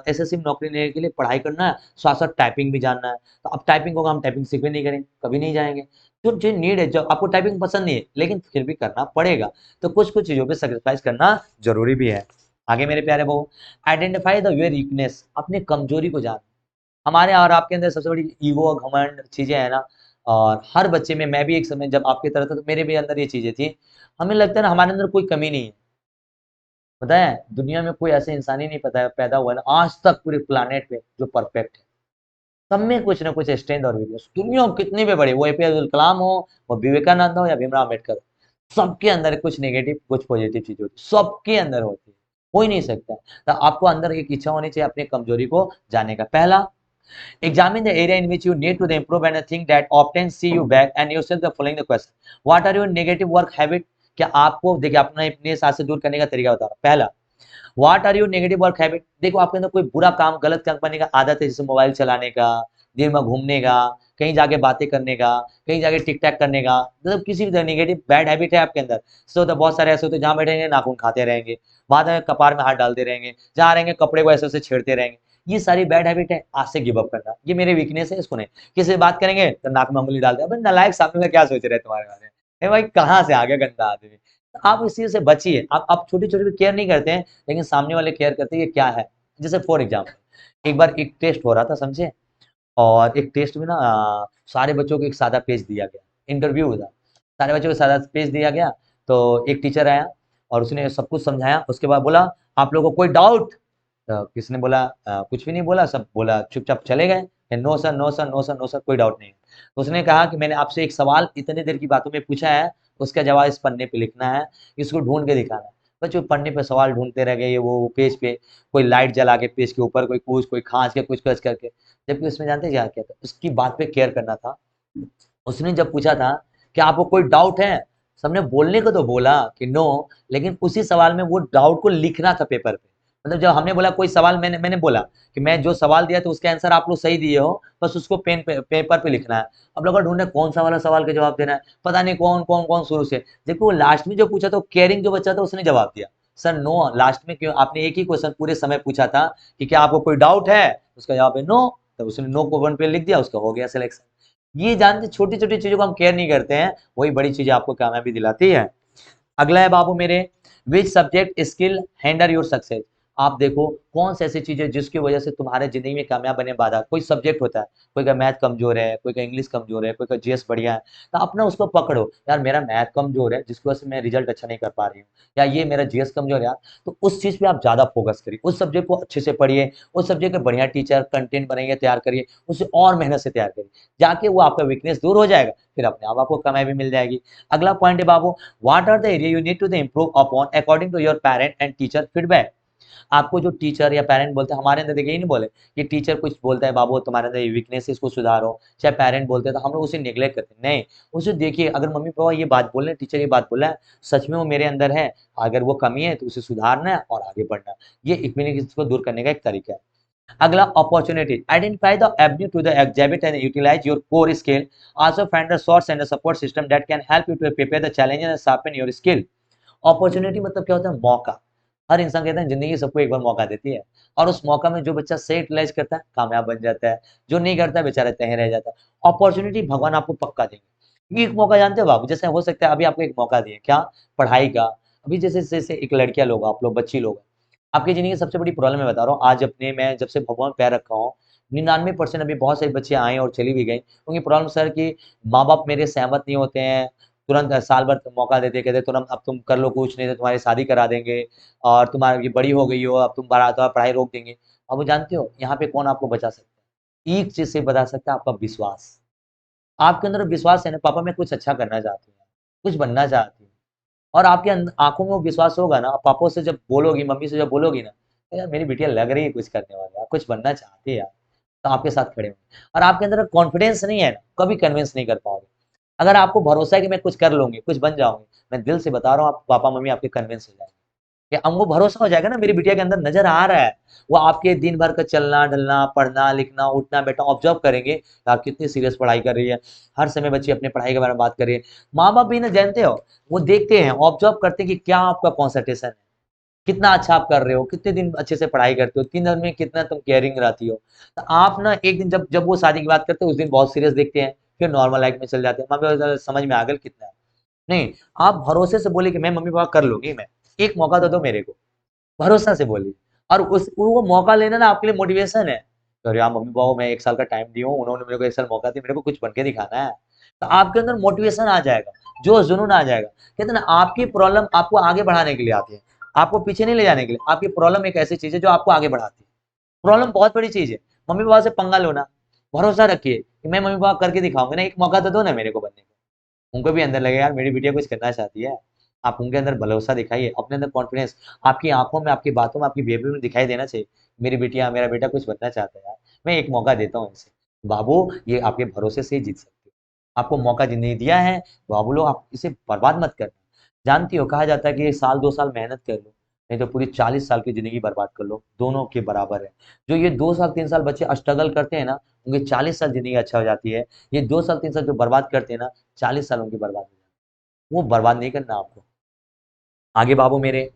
एसएससी में नौकरी लेने के लिए पढ़ाई करना है, साथ साथ टाइपिंग भी जानना है, तो अब टाइपिंग होगा, हम टाइपिंग सीखने नहीं करेंगे, कभी नहीं जाएंगे। तो जो नीड है, जो आपको टाइपिंग पसंद नहीं है लेकिन फिर भी करना पड़ेगा, तो कुछ कुछ चीजों पे सेक्रीफाइस करना जरूरी भी है। आगे मेरे प्यारे बहु, आइडेंटिफाई द योर वीकनेस, अपने कमजोरी को जान। हमारे और आपके अंदर सबसे बड़ी ईगो, घमंड चीजें है ना, और हर बच्चे में, मैं भी एक समय जब आपकी तरह था तो मेरे भी अंदर ये चीजें थी। हमें लगता है ना हमारे अंदर कोई कमी नहीं है। पता है दुनिया में कोई ऐसे इंसान ही नहीं पता है पैदा हुआ है ना आज तक पूरे प्लानेट पे जो परफेक्ट है। सब में कुछ ना कुछ स्ट्रेंथ और वीकनेस, दुनिया कितनी भी बड़ी, वो एपीजे अब्दुल कलाम हो, वो विवेकानंद हो या भीमराव अम्बेडकर हो, सबके अंदर कुछ नेगेटिव कुछ पॉजिटिव चीज होती है, सबके अंदर होती है, हो ही नहीं सकता। तो आपको अंदर एक इच्छा होनी चाहिए अपनी कमजोरी को जानने का। पहला, examine the area in which you need to improve and think that often see you back and yourself the following the question, what are your negative work habit। क्या आपको देखिए अपना अपने साथ से दूर करने का तरीका बता रहा हूं। पहला, what are your negative work habit? देखो आपके अंदर कोई बुरा काम, गलत काम करने का आदत है, जैसे मोबाइल चलाने का, दिन में घूमने का, कहीं जाके बातें करने का, कहीं जाके टिक टैक करने का, मतलब किसी भी तरह नेगेटिव बैड हैबिट है आपके अंदर। सो तो बहुत सारे ऐसे होते हैं जहाँ बैठेंगे नाखून खाते रहेंगे, बाद में कपार में हाथ डालते रहेंगे, जहाँ रहेंगे कपड़े को ऐसे ऐसे छेड़ते रहेंगे। ये सारी बैड हैबिट है, आज से गिव अप करना। ये मेरे वीकनेस है, इसको नहीं। किसी से बात करेंगे तो नाक में उंगली डाल दे, अबे नालायक, सामने में क्या सोच रहे हैं तुम्हारे बारे में? ए भाई कहाँ से आ गया गंदा आदमी? तो आप इस चीज से बचिए। आप छोटी छोटी केयर नहीं करते हैं, लेकिन सामने वाले केयर करते हैं, ये क्या है। जैसे फॉर एग्जाम्पल, एक बार एक टेस्ट हो रहा था, समझे, और एक टेस्ट में ना सारे बच्चों को एक सादा पेज दिया गया, इंटरव्यू था, सारे बच्चों को सादा पेज दिया गया। तो एक टीचर आया और उसने सब कुछ समझाया, उसके बाद बोला आप लोगों को कोई डाउट? तो किसने बोला कुछ भी नहीं बोला, सब बोला चुपचाप चले गए, no sir no sir no sir no sir, कोई डाउट नहीं। तो उसने कहा कि मैंने आपसे एक सवाल इतनी देर की बातों में पूछा है, उसका जवाब इस पन्ने पे लिखना है, इसको ढूंढ के दिखाना है। बच्चों पन्ने पे सवाल ढूंढते रह गए, ये वो पेज पे, कोई लाइट जला के पेज के ऊपर, कोई कुछ, कोई खांच के कुछ कच करके, जबकि उसमें जानते हैं क्या क्या था, उसकी बात पे केयर करना था। उसने जब पूछा था कि आपको कोई डाउट है, सबने बोलने को तो बोला कि नो, लेकिन उसी सवाल में वो डाउट को लिखना था पेपर पे। मतलब जब हमने बोला कोई सवाल, मैंने मैंने बोला कि मैं जो सवाल दिया तो उसके आंसर आप लोग सही दिए हो, बस उसको पेन पे पेपर पे लिखना है। अब लोग ढूंढने कौन सा वाला सवाल का जवाब देना है, पता नहीं कौन कौन कौन शुरू से, देखो वो लास्ट में जो पूछा था, केयरिंग जो बच्चा था उसने जवाब दिया, सर नो। लास्ट में क्यों? आपने एक ही क्वेश्चन पूरे समय पूछा था कि क्या आपको कोई डाउट है, उसका जवाब है नो, तब उसने नो को वन पे लिख दिया, उसका हो गया सिलेक्शन। ये जानते, छोटी छोटी चीजों को हम केयर नहीं करते हैं, वही बड़ी चीजें आपको कामयाबी दिलाती है। अगला है बाबू मेरे, which subject skill handle your success? आप देखो कौन सी ऐसी चीज है जिसकी वजह से तुम्हारे जिंदगी में कामयाब बने बाधा। कोई सब्जेक्ट होता है, कोई का मैथ कमजोर है, कोई का इंग्लिश कमजोर है, कोई का जीएस बढ़िया है, तो अपना उसको पकड़ो, यार मेरा मैथ कमजोर है जिसकी वजह से मैं रिजल्ट अच्छा नहीं कर पा रही हूँ, या ये मेरा जीएस कमजोर है यार, तो उस चीज पे आप ज्यादा फोकस करिए, उस सब्जेक्ट को अच्छे से पढ़िए, उस सब्जेक्ट के बढ़िया टीचर कंटेंट बनाइए, तैयार करिए, उससे और मेहनत से तैयार करिए, जाके वो आपका वीकनेस दूर हो जाएगा, फिर अपने आप आपको कामयाबी मिल जाएगी। अगला पॉइंट है बाबू, what are the area you need to improve upon according to your parent and teacher feedback? आपको जो टीचर या पेरेंट बोलते हैं, हमारे अंदर देखिए, ये नहीं बोले कि टीचर कुछ बोलता है बाबू तुम्हारे अंदर ये वीकनेस है, इसको सुधारो, चाहे पेरेंट बोलते हैं तो हम लोग उसे निग्लेक्ट करते हैं, नहीं, उसे देखिए, अगर मम्मी पापा ये बात बोल रहे हैं, टीचर ये बात बोला है, सच में वो मेरे अंदर है, अगर वो कमी है तो उसे सुधारना है और आगे बढ़ना है। ये इक्विनेस को दूर करने का एक तरीका है। अगला, opportunity, identify the avenue to the exhibit and utilise your core skill, also find the source and the support system that can help you to prepare the challenges and sharpen your skill. Opportunity मतलब क्या होता है? मौका। हर इंसान कहते हैं जिंदगी सबको एक बार मौका देती है, और उस मौका में जो बच्चा सही यूटिलाइज करता है कामयाब बन जाता है, जो नहीं करता है बेचारा तहीं रह जाता है। अपॉर्चुनिटी भगवान आपको पक्का देंगे। एक मौका जानते हो बाबू, जैसे हो सकता है अभी आपको एक मौका दिए, क्या? पढ़ाई का। अभी जैसे जैसे एक लड़कियां लोग, आप लोग बच्ची लोग, आपकी जिंदगी की सबसे बड़ी प्रॉब्लम मैं बता रहा हूँ, आज अपने मैं जब से भगवान पैर रखा हूँ, 99% अभी बहुत सारी बच्चियां आई और चली भी गई, उनकी प्रॉब्लम सर कि माँ बाप मेरे सहमत नहीं होते हैं, तुरंत साल भर मौका देते, कहते तुरंत अब तुम कर लो कुछ, नहीं तो तुम्हारी शादी करा देंगे, और तुम्हारी ये बड़ी हो गई हो, अब तुम तुम्हारा पढ़ाई रोक देंगे। अब वो जानते हो यहाँ पे कौन आपको बचा सकता है? एक चीज से बता सकता है, आपका विश्वास। आपके अंदर विश्वास है ना, पापा मैं कुछ अच्छा करना चाहती हूँ, कुछ बनना चाहती हूँ, और आपके आंखों में वो विश्वास होगा ना, पापा से जब बोलोगी, मम्मी से जब बोलोगी ना, "तो यार मेरी बिटिया लग रही है कुछ करने वाली, यार कुछ बनना चाहती है यार", तो आपके साथ खड़े होंगे। और आपके अंदर कॉन्फिडेंस नहीं है ना, कभी कन्विंस नहीं कर पाओगे। अगर आपको भरोसा है कि मैं कुछ कर लूंगी, कुछ बन जाऊंगी, मैं दिल से बता रहा हूँ, आप पापा मम्मी आपके कन्विंस हो जाएंगे, कि हमको भरोसा हो जाएगा ना, मेरी बिटिया के अंदर नजर आ रहा है, वो आपके दिन भर का चलना ढलना, पढ़ना लिखना, उठना बैठना ऑब्जर्व करेंगे कि आप कितनी सीरियस पढ़ाई कर रही है, हर समय बच्चे अपने पढ़ाई के बारे में बात कर रही है। माँ बाप भी ना, जानते हो, वो देखते हैं, ऑब्जर्व करते हैं कि क्या आपका कॉन्सेंट्रेशन है, कितना अच्छा आप कर रहे हो, कितने दिन अच्छे से पढ़ाई करते हो, 3 दिन में कितना तुम केयरिंग रहती हो। तो आप ना एक दिन जब जब वो शादी की बात करते हो, उस दिन बहुत सीरियस देखते हैं, फिर नॉर्मल लाइफ में चल जाते हैं, माँ बाप समझ में आ गया कितना है। नहीं, आप भरोसे से बोले कि मैं मम्मी पापा कर लूंगी, मैं एक मौका तो दो मेरे को, भरोसा से बोलिए। और उस वो मौका लेना ना आपके लिए मोटिवेशन है। तो यार मम्मी पापा मैं 1 साल का टाइम दी हूँ, उन्होंने मेरे को 1 साल मौका दिया, मेरे को कुछ बन के दिखाना है, तो आपके अंदर मोटिवेशन आ जाएगा, जोश जुनून आ जाएगा। कहते हैं ना, आपकी प्रॉब्लम आपको आगे बढ़ाने के लिए आती है, आपको पीछे नहीं ले जाने के लिए। आपकी प्रॉब्लम एक ऐसी चीज है जो आपको आगे बढ़ाती है। प्रॉब्लम बहुत बड़ी चीज है, मम्मी पापा से पंगा लो ना, भरोसा रखिए कि मैं मम्मी पापा करके दिखाऊंगी ना, एक मौका तो दो ना मेरे को बनने का। उनको भी अंदर लगेगा यार मेरी बिटिया कुछ करना चाहती है। आप उनके अंदर भरोसा दिखाइए, अपने अंदर कॉन्फिडेंस, आपकी आंखों में, आपकी बातों में, आपकी बिहेवियर में दिखाई देना चाहिए, मेरी बिटिया मेरा बेटा कुछ बनना चाहता है यार, मैं एक मौका देता हूँ इसे। बाबू ये आपके भरोसे से ही जीत सकते हो, आपको मौका जिंदगी दिया है, बाबू लोग आप इसे बर्बाद मत करना। जानती हो, कहा जाता है कि 1 साल 2 साल मेहनत कर लो, नहीं तो पूरी 40 साल की जिंदगी बर्बाद कर लो, दोनों के बराबर है। जो ये 2 साल 3 साल बच्चे स्ट्रगल करते हैं ना, उनकी 40 साल जिंदगी अच्छा हो जाती है। ये 2 साल 3 साल जो बर्बाद करते हैं ना, 40 साल उनकी बर्बाद हो जाती है। वो बर्बाद नहीं करना आपको। आगे बाबू, मेरे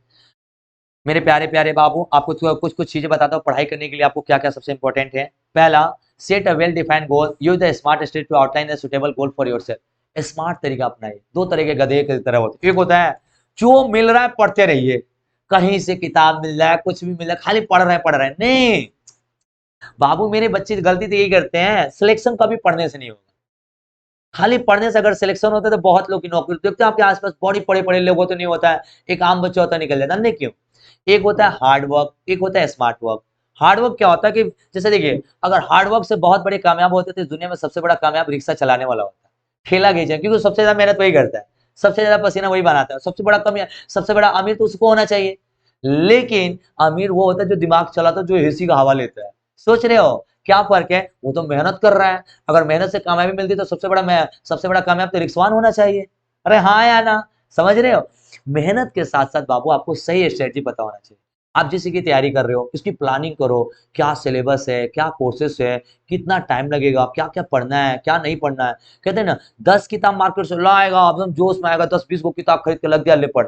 मेरे प्यारे प्यारे बाबू, आपको कुछ कुछ चीजें बताता हूँ पढ़ाई करने के लिए आपको क्या क्या सबसे इंपॉर्टेंट है। पहला, set a well defined goal, use the smart state to outline a suitable goal for yourself. Smart तरीका अपनाइए। दो तरह के गधे की तरह होते हैं। एक होता है जो मिल रहा है पढ़ते रहिए, कहीं से किताब मिल रहा है, कुछ भी मिल रहा है, खाली पढ़ रहे हैं, नहीं बाबू, मेरे बच्चे गलती तो यही करते हैं, सिलेक्शन कभी पढ़ने से नहीं होगा। खाली पढ़ने से अगर सिलेक्शन होता है तो बहुत लोग की नौकरी देखते हैं आपके आसपास, बड़ी पढ़े पढ़े लोगों तो नहीं होता है, एक आम बच्चा होता है निकल जाता है, नहीं क्यों? एक होता है हार्ड वर्क, एक होता है स्मार्ट वर्क। हार्ड वर्क क्या होता है कि जैसे देखिए, अगर हार्ड वर्क से बहुत बड़े कामयाब होते तो दुनिया में सबसे बड़ा कामयाब रिक्शा चलाने वाला होता है, ठेला खींचे, क्योंकि सबसे ज्यादा मेहनत वही करता है, सबसे ज्यादा पसीना वही बनाता है, सबसे बड़ा कमियां, सबसे बड़ा अमीर तो उसको होना चाहिए। लेकिन अमीर वो होता है जो दिमाग चलाता है, जो एसी का हवा लेता है। सोच रहे हो क्या फर्क है? वो तो मेहनत कर रहा है, अगर मेहनत से कामयाबी मिलती तो सबसे बड़ा कामयाब तो रिक्शवान होना चाहिए। अरे हाँ या ना, समझ रहे हो? मेहनत के साथ साथ बाबू आपको सही स्ट्रेटजी पता होना चाहिए। आप जिस की तैयारी कर रहे हो इसकी प्लानिंग करो, क्या सिलेबस है, क्या कोर्सेस है, कितना टाइम लगेगा, क्या क्या पढ़ना है, क्या नहीं पढ़ना है। कहते हैं ना, 10 किताब मार्केट से लाएगा, एकदम जोश में आएगा, 10 20 को किताब खरीद के लग गया ले पढ़।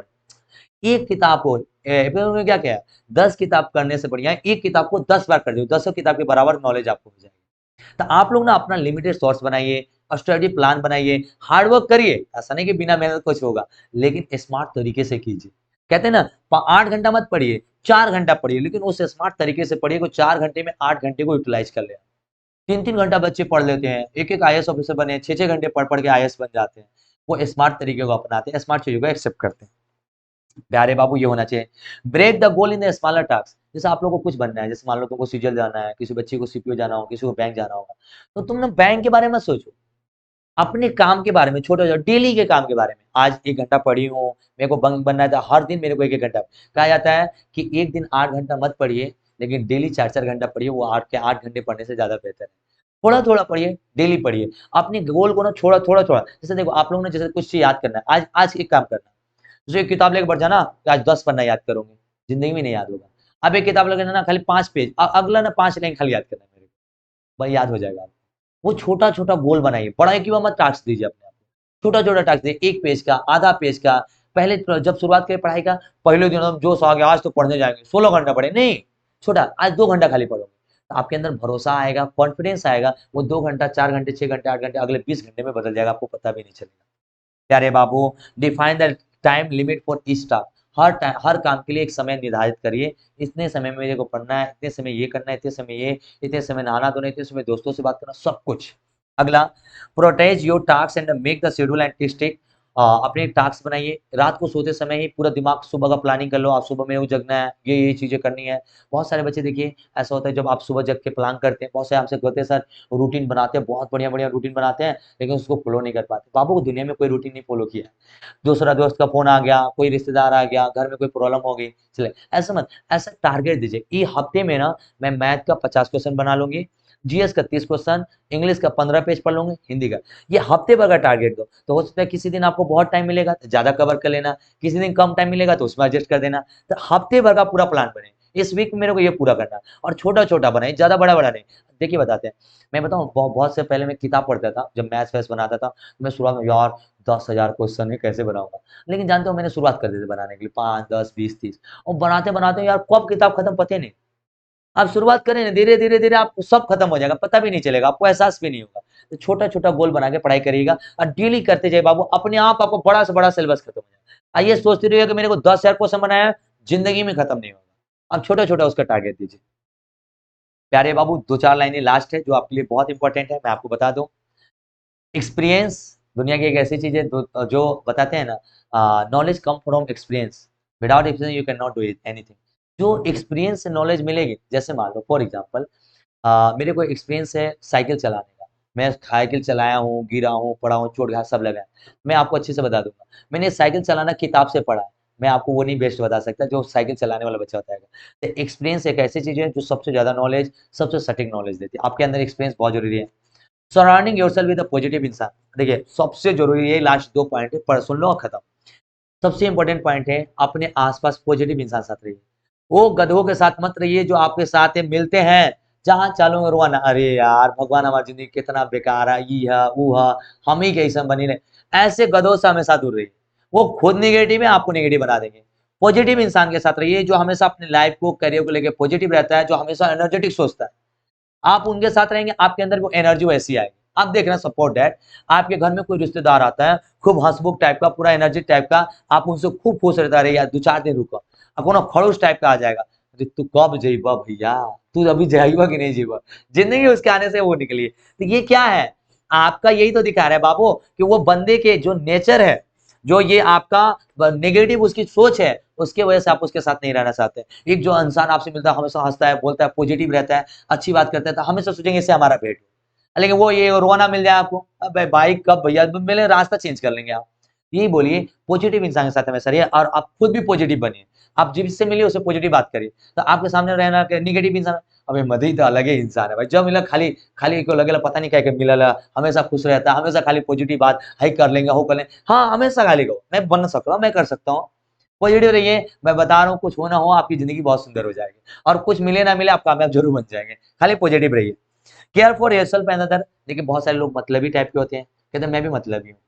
एक किताब को फिर क्या क्या है, 10 किताब करने से बढ़िया है एक किताब को 10 बार कर दो, 10 किताब के बराबर नॉलेज आपको हो जाएगी। तो आप लोग ना अपना लिमिटेड सोर्स बनाइए, स्टडी प्लान बनाइए, हार्ड वर्क करिए, ऐसा नहीं कि बिना मेहनत कुछ होगा, लेकिन स्मार्ट तरीके से कीजिए। कहते हैं ना, 8 घंटा मत पढ़िए, 4 घंटा पढ़िए, लेकिन उस स्मार्ट तरीके से पढ़िए को 4 घंटे में 8 घंटे को यूटिलाइज कर ले। 3 3 घंटा बच्चे पढ़ लेते हैं, एक एक आईएएस ऑफिसर बने, 6 6 घंटे पढ़ पढ़ के आईएएस बन जाते हैं। वो स्मार्ट तरीके को अपनाते हैं, स्मार्ट चीजों को एक्सेप्ट करते हैं। प्यारे बाबू, ये होना चाहिए। Break the goal in the smaller task. जैसे आप लोगों को कुछ बनना है, जैसे मान लो तुमको सीजीएल जाना है, किसी बच्चे को सीपीओ जाना हो, किसी को बैंक जाना होगा, तो तुम ना बैंक के बारे में सोचो, अपने काम के बारे में, छोटे छोटे डेली के काम के बारे में। आज 1 घंटा पढ़ी हूँ, मेरे को बंक बनना है तो हर दिन मेरे को 1 1 घंटा। कहा जाता है कि एक दिन 8 घंटा मत पढ़िए, लेकिन डेली 4 4 घंटा पढ़िए, वो 8 के 8 घंटे पढ़ने से ज्यादा बेहतर है। थोड़ा थोड़ा पढ़िए, डेली पढ़िए, अपने गोल को ना छोड़ा थोड़ा थोड़ा। जैसे देखो, आप लोगों ने जैसे कुछ चीज याद करना है, आज आज एक काम करना, जैसे एक किताब लेकर बैठ जाना कि आज 10 पन्ना याद करोगे, जिंदगी में नहीं याद होगा। अब एक किताब लेकर जाना, खाली 5 पेज, अगला ना 5 लाइन खाली याद करना है मेरे को, भाई याद हो जाएगा आपको। वो छोटा छोटा गोल बनाइए, बड़ा की मत टास्क दीजिए अपने आप को, छोटा छोटा टास्क दीजिए, 1 पेज का, आधा पेज का। पहले जब शुरुआत करें पढ़ाई का, पहले दिन हम जोश आ गया, आज तो पढ़ने जाएंगे, 16 घंटा पढ़े, नहीं, छोटा, आज 2 घंटा खाली पढ़ोगे, तो आपके अंदर भरोसा आएगा, कॉन्फिडेंस आएगा, वो 2 घंटा 4 घंटे 6 घंटे 8 घंटे अगले 20 घंटे में बदल जाएगा, आपको पता भी नहीं चलेगा। प्यारे बाबू, define the time limit for each task. हर काम के लिए एक समय निर्धारित करिए, इतने समय में मेरे को पढ़ना है, इतने समय ये करना है, इतने समय ये, इतने समय नहाना धोना, इतने समय दोस्तों से बात करना, सब कुछ। अगला, protease your task and make the schedule and stick. अपने टास्क बनाइए, रात को सोते समय ही पूरा दिमाग, सुबह का प्लानिंग कर लो, आप सुबह में वो जगना है, ये चीजें करनी है। बहुत सारे बच्चे देखिए, ऐसा होता है जब आप सुबह जग के प्लान करते हैं, बहुत से आपसे कहते हैं सर रूटीन बनाते हैं, बहुत बढ़िया बढ़िया रूटीन बनाते हैं, लेकिन उसको फॉलो नहीं कर पाते। बाबू को दुनिया में कोई रूटीन नहीं फॉलो किया, दूसरा दोस्त का फोन आ गया, कोई रिश्तेदार आ गया, घर में कोई प्रॉब्लम हो गई, चले ऐसा मत, ऐसा टारगेट दीजिए, ये हफ्ते में ना मैं मैथ का 50 क्वेश्चन बना लूंगी, जीएस का 30 क्वेश्चन, इंग्लिश का 15 पेज पढ़ लूंगी, हिंदी का। ये हफ्ते भर का टारगेट दो, तो हो सकता है किसी दिन आपको बहुत टाइम मिलेगा तो ज्यादा कवर कर लेना, किसी दिन कम टाइम मिलेगा तो उसमें एडजस्ट कर देना। तो हफ्ते भर का पूरा प्लान बने, इस वीक में मेरे को ये पूरा करना, और छोटा छोटा बनाए, ज्यादा बड़ा बड़ा नहीं। देखिए बताते हैं, मैं बताऊं, बहुत से पहले मैं किताब पढ़ता था, जब मैथ्स वैस बनाता था, मैं शुरुआत में यार 10,000 क्वेश्चन है, कैसे बनाऊंगा। लेकिन जानते हो, मैंने शुरुआत कर दी थी बनाने के लिए, 5 10 20 30, और बनाते बनाते यार कब किताब खत्म पता नहीं। आप शुरुआत करें ना, धीरे धीरे धीरे आपको सब खत्म हो जाएगा, पता भी नहीं चलेगा, आपको एहसास भी नहीं होगा। तो छोटा छोटा गोल बना के पढ़ाई करिएगा, और डेली करते जाइए बाबू, अपने आप आपको बड़ा से बड़ा सिलेबस खत्म हो जाएगा। आइए सोचते रहिए कि मेरे को 10,000 क्वेश्चन बनाया है, जिंदगी में खत्म नहीं होगा। अब छोटा छोटा उसका टारगेट दीजिए। प्यारे बाबू, 2 4 लाइनें लास्ट है जो आपके लिए बहुत इंपॉर्टेंट है, मैं आपको बता दूं। एक्सपीरियंस दुनिया की एक ऐसी चीज है जो बताते हैं ना, knowledge come from experience, without experience you can not do anything. जो एक्सपीरियंस से नॉलेज मिलेगी, जैसे मान लो फॉर एग्जांपल, मेरे को एक्सपीरियंस है साइकिल चलाने का, मैं साइकिल चलाया हूँ, गिरा हूँ, पड़ा हूँ, चोट घाट सब लगा है, मैं आपको अच्छे से बता दूंगा। मैंने साइकिल चलाना किताब से पढ़ा है, मैं आपको वो नहीं बेस्ट बता सकता जो साइकिल चलाने वाला बच्चा होता है। तो एक्सपीरियंस एक ऐसी चीज है जो सबसे ज्यादा नॉलेज, सबसे सटीक नॉलेज देती है। आपके अंदर एक्सपीरियंस बहुत जरूरी है। Surrounding yourself with a positive इंसान। देखिए सबसे जरूरी है, लास्ट 2 पॉइंट है, पर सुन लो और खत्म। सबसे इंपॉर्टेंट पॉइंट है, अपने आसपास पॉजिटिव इंसान साथ रहिए। वो गधों के साथ मत रहिए जो आपके साथ है, मिलते हैं जहां चालू रोवाना, अरे यार भगवान हमारी जिंदगी कितना बेकार है, ई है वो है, हम ही कैसे बनी रहे, ऐसे गधों से हमेशा दूर रहिए। वो खुद निगेटिव है, आपको निगेटिव बना देंगे। पॉजिटिव इंसान के साथ रहिए जो हमेशा अपने लाइफ को, करियर को लेकर पॉजिटिव रहता है, जो हमेशा एनर्जेटिक सोचता है। आप उनके साथ रहेंगे, आपके अंदर वो एनर्जी वैसी आएगी। आप देख रहे हैं, सपोर्ट दैट आपके घर में कोई रिश्तेदार आता है, खूब हंसमुख टाइप का, पूरा एनर्जी टाइप का, आप उनसे खूब खुश रहता रहे यार, 2-4 दिन रुको, आपको ना खड़ूस टाइप का आ जाएगा, अरे तू कब जेबा भैया, तू अभी जाइबा कि नहीं जेबा, जिंदगी उसके आने से वो निकली। तो ये क्या है, आपका यही तो दिखा रहा है बाबू कि वो बंदे के जो नेचर है, जो ये आपका नेगेटिव उसकी सोच है, उसके वजह से आप उसके साथ नहीं रहना चाहते। एक जो इंसान आपसे मिलता है, हमेशा हंसता है, बोलता है, पॉजिटिव रहता है, अच्छी बात करता है, तो हमेशा सोचेंगे इससे हमारा भेंट हो। लेकिन वो ये रोना मिल जाए आपको, अबे भाई कब भैया मिले, रास्ता चेंज कर लेंगे आप। यही बोलिए, पॉजिटिव इंसान के साथ हमेशा रहिए और आप खुद भी पॉजिटिव बनिए। आप जिससे मिलिए उससे पॉजिटिव बात करिए। तो आपके सामने रहना निगेटिव इंसान, अबे मधी तो अलग ही इंसान है भाई, जब मिला खाली खाली को लगेला पता नहीं क्या क्या मिला, हमेशा खुश रहता है, हमेशा खाली पॉजिटिव बात, हाई कर लेंगे, हो कर लेंगे, हाँ हमेशा खाली को मैं बन सकता हूँ, मैं कर सकता हूँ। पॉजिटिव रहिए, मैं बता रहा हूँ, कुछ हो ना हो आपकी जिंदगी बहुत सुंदर हो जाएगी, और कुछ मिले ना मिले आप कामयाब जरूर बन जाएंगे। खाली पॉजिटिव रहिए। Care for yourself and other. देखिए बहुत सारे लोग मतलबी टाइप के होते हैं, कहते हैं मैं भी मतलबी हूँ,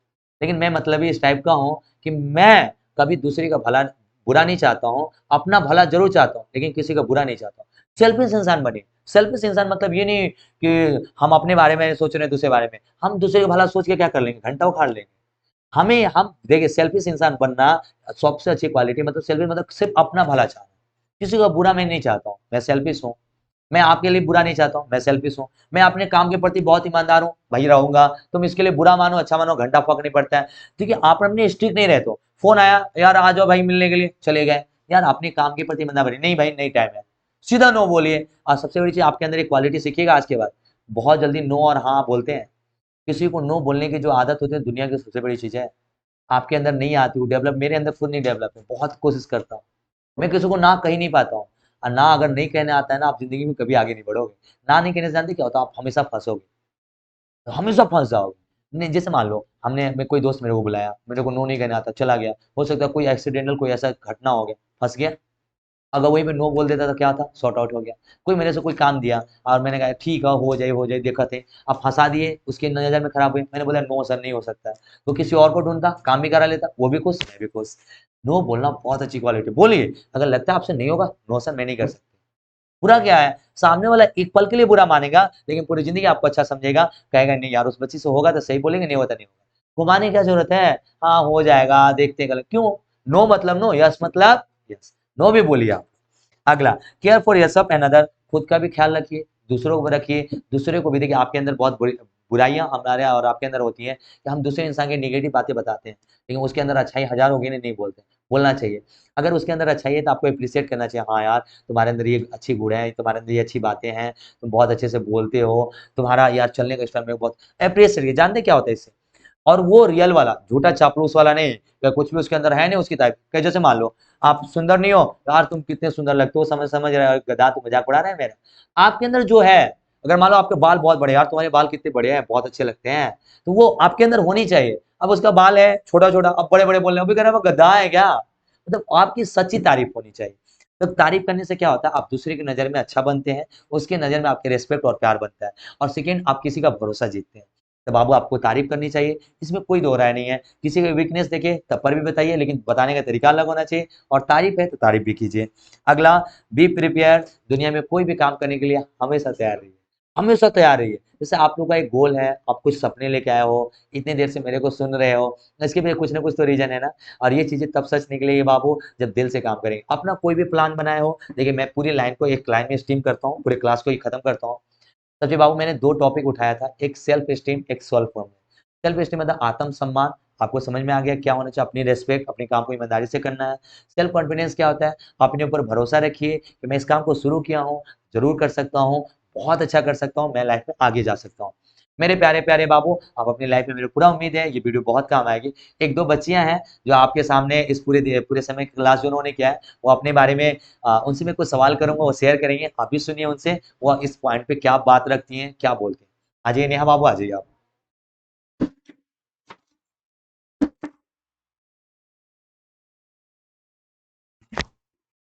लेकिन मैं मतलबी इस टाइप का हूँ कि मैं कभी दूसरे का भला बुरा नहीं चाहता हूँ, अपना भला जरूर चाहता हूँ, लेकिन किसी का बुरा नहीं चाहता हूँ। सेल्फिश इंसान बनिए। सेल्फिश इंसान मतलब ये नहीं कि हम अपने बारे में सोच रहे हैं, दूसरे बारे में, हम दूसरे का भला सोच के क्या कर लेंगे, घंटा उखाड़ लेंगे। हम देखिए, सेल्फिश इंसान बनना सबसे अच्छी क्वालिटी, मतलब सेल्फिश मतलब सिर्फ अपना भला चाहना, किसी का बुरा मैं नहीं चाहता हूँ, मैं सेल्फिश हूँ। मैं आपके लिए बुरा नहीं चाहता हूँ, मैं सेल्फिश हूँ। मैं अपने काम के प्रति बहुत ईमानदार हूँ, भाई रहूंगा, तुम इसके लिए बुरा मानो अच्छा मानो, घंटा फर्क नहीं पड़ता है। ठीक है, आप अपने स्ट्रिक्ट नहीं रहते हो, फोन आया यार आ जाओ भाई मिलने के लिए, चले गए, यार अपने काम के प्रति ईमानदार बनिए, नहीं भाई नहीं टाइम है, सीधा नो बोलिए। और सबसे बड़ी चीज आपके अंदर एक क्वालिटी सीखिएगा आज के बाद, बहुत जल्दी नो और हाँ बोलते हैं। किसी को नो बोलने की जो आदत होती है, दुनिया की सबसे बड़ी चीज है। आपके अंदर नहीं आती वो डेवलप, मेरे अंदर खुद नहीं डेवलप है, बहुत कोशिश करता हूँ, मैं किसी को ना कह नहीं पाता हूँ। और ना अगर नहीं कहने आता है ना, आप जिंदगी में कभी आगे नहीं बढ़ोगे। ना नहीं कहने से जानते क्या होता है, आप हमेशा फंसोगे, तो हमेशा फंस जाओगे। नहीं, जैसे मान लो हमने मैं कोई दोस्त मेरे को बुलाया, मेरे को नो नहीं कहने आता, चला गया, हो सकता है कोई एक्सीडेंटल कोई ऐसा घटना हो गया, फंस गया। अगर वहीं पे नो बोल देता तो क्या था, सॉर्ट आउट हो गया। कोई मेरे से कोई काम दिया और मैंने कहा ठीक है हो जाए देखा थे, अब फंसा दिए, उसकी नजर में खराब हुए, मैंने बोला नो सर नहीं हो सकता है, तो किसी और को ढूंढता, काम भी करा लेता, वो भी खुश मैं भी खुश। नो बोलना बहुत अच्छी क्वालिटी, बोलिए। अगर लगता है आपसे नहीं होगा, नो सर मैं नहीं कर सकता। बुरा क्या है, सामने वाला एक पल के लिए बुरा मानेगा, लेकिन पूरी जिंदगी आपको अच्छा समझेगा, कहेगा नहीं यार उस बच्ची से होगा तो सही बोलेंगे, नहीं होता नहीं होगा, घुमाने की क्या जरूरत है, हाँ हो जाएगा देखते हैं, क्यों। नो मतलब नो, यस मतलब यस, नो भी बोलिए आप। अगला, care for yourself and other. खुद का भी ख्याल रखिए, दूसरों को भी रखिए। दूसरे को भी देखिए, आपके अंदर बहुत बुराइयां हमारे और आपके अंदर होती हैं कि हम दूसरे इंसान की नेगेटिव बातें बताते हैं, लेकिन उसके अंदर अच्छाई हजार होगी नहीं बोलते, बोलना चाहिए। अगर उसके अंदर अच्छाई है तो आपको अप्रिशिएट करना चाहिए, हाँ यार तुम्हारे अंदर ये अच्छी गुण है, तुम्हारे अंदर ये अच्छी बातें हैं, तुम बहुत अच्छे से बोलते हो, तुम्हारा यार चलने का स्टाइल में बहुत अप्रिशिएट। जानते क्या होता है इससे, और वो रियल वाला, झूठा चापलूस वाला नहीं, क्या कुछ भी उसके अंदर है नहीं उसकी टाइप का। जैसे मान लो आप सुंदर नहीं हो, यार तुम कितने सुंदर लगते हो, समझ समझ रहे हो, गधा तू मजाक उड़ा रहा है मेरा। आपके अंदर जो है, अगर मान लो आपके बाल बहुत बड़े, यार तुम्हारे बाल कितने बड़े हैं, बहुत अच्छे लगते हैं, तो वो आपके अंदर होनी चाहिए। अब उसका बाल है छोटा छोटा, अब बड़े बड़े बोल रहे हैं, अभी कह रहे हैं वो गधा है क्या, मतलब आपकी सच्ची तारीफ होनी चाहिए। तो तारीफ करने से क्या होता है, आप दूसरे की नजर में अच्छा बनते हैं, उसके नजर में आपके रिस्पेक्ट और प्यार बनता है, और सेकेंड आप किसी का भरोसा जीतते हैं। तो बाबू आपको तारीफ करनी चाहिए, इसमें कोई दो राय नहीं है। किसी का वीकनेस देखे तब पर भी बताइए, लेकिन बताने का तरीका अलग होना चाहिए, और तारीफ है तो तारीफ भी कीजिए। अगला, बी प्रिपेयर। दुनिया में कोई भी काम करने के लिए हमेशा तैयार रहिए, हमेशा तैयार रहिए। जैसे आप लोग का एक गोल है, आप कुछ सपने लेके आए हो, इतनी देर से मेरे को सुन रहे हो, इसके पीछे कुछ ना कुछ तो रीजन है ना। और ये चीजें तब सच निकलेगी बाबू जब दिल से काम करेंगे। अपना कोई भी प्लान बनाए हो, देखिए मैं पूरी लाइन को एक लाइन में स्टीम करता हूँ, पूरे क्लास को ही खत्म करता हूँ। सबसे बाबू मैंने दो टॉपिक उठाया था, एक सेल्फ स्टीम, एक सेल्फ फॉर्म। सेल्फ स्टीम मतलब आत्म सम्मान, आपको समझ में आ गया क्या होना चाहिए, अपनी रेस्पेक्ट, अपने काम को ईमानदारी से करना है। सेल्फ कॉन्फिडेंस क्या होता है, अपने ऊपर भरोसा रखिए कि मैं इस काम को शुरू किया हूँ, जरूर कर सकता हूँ, बहुत अच्छा कर सकता हूँ, मैं लाइफ में आगे जा सकता हूँ। मेरे प्यारे प्यारे बाबू, आप अपनी लाइफ में, मेरे पूरा उम्मीद है ये वीडियो बहुत काम आएगी। एक दो बच्चियां हैं जो आपके सामने इस पूरे समय क्लास जो उन्होंने किया है, वो अपने बारे में उनसे मैं कुछ सवाल करूंगा, वो शेयर करेंगे, आप भी सुनिए उनसे, वो इस पॉइंट पे क्या बात रखती हैं, क्या बोलती हैं। आ जाइए नेहा बाबू, आ जाइए आप।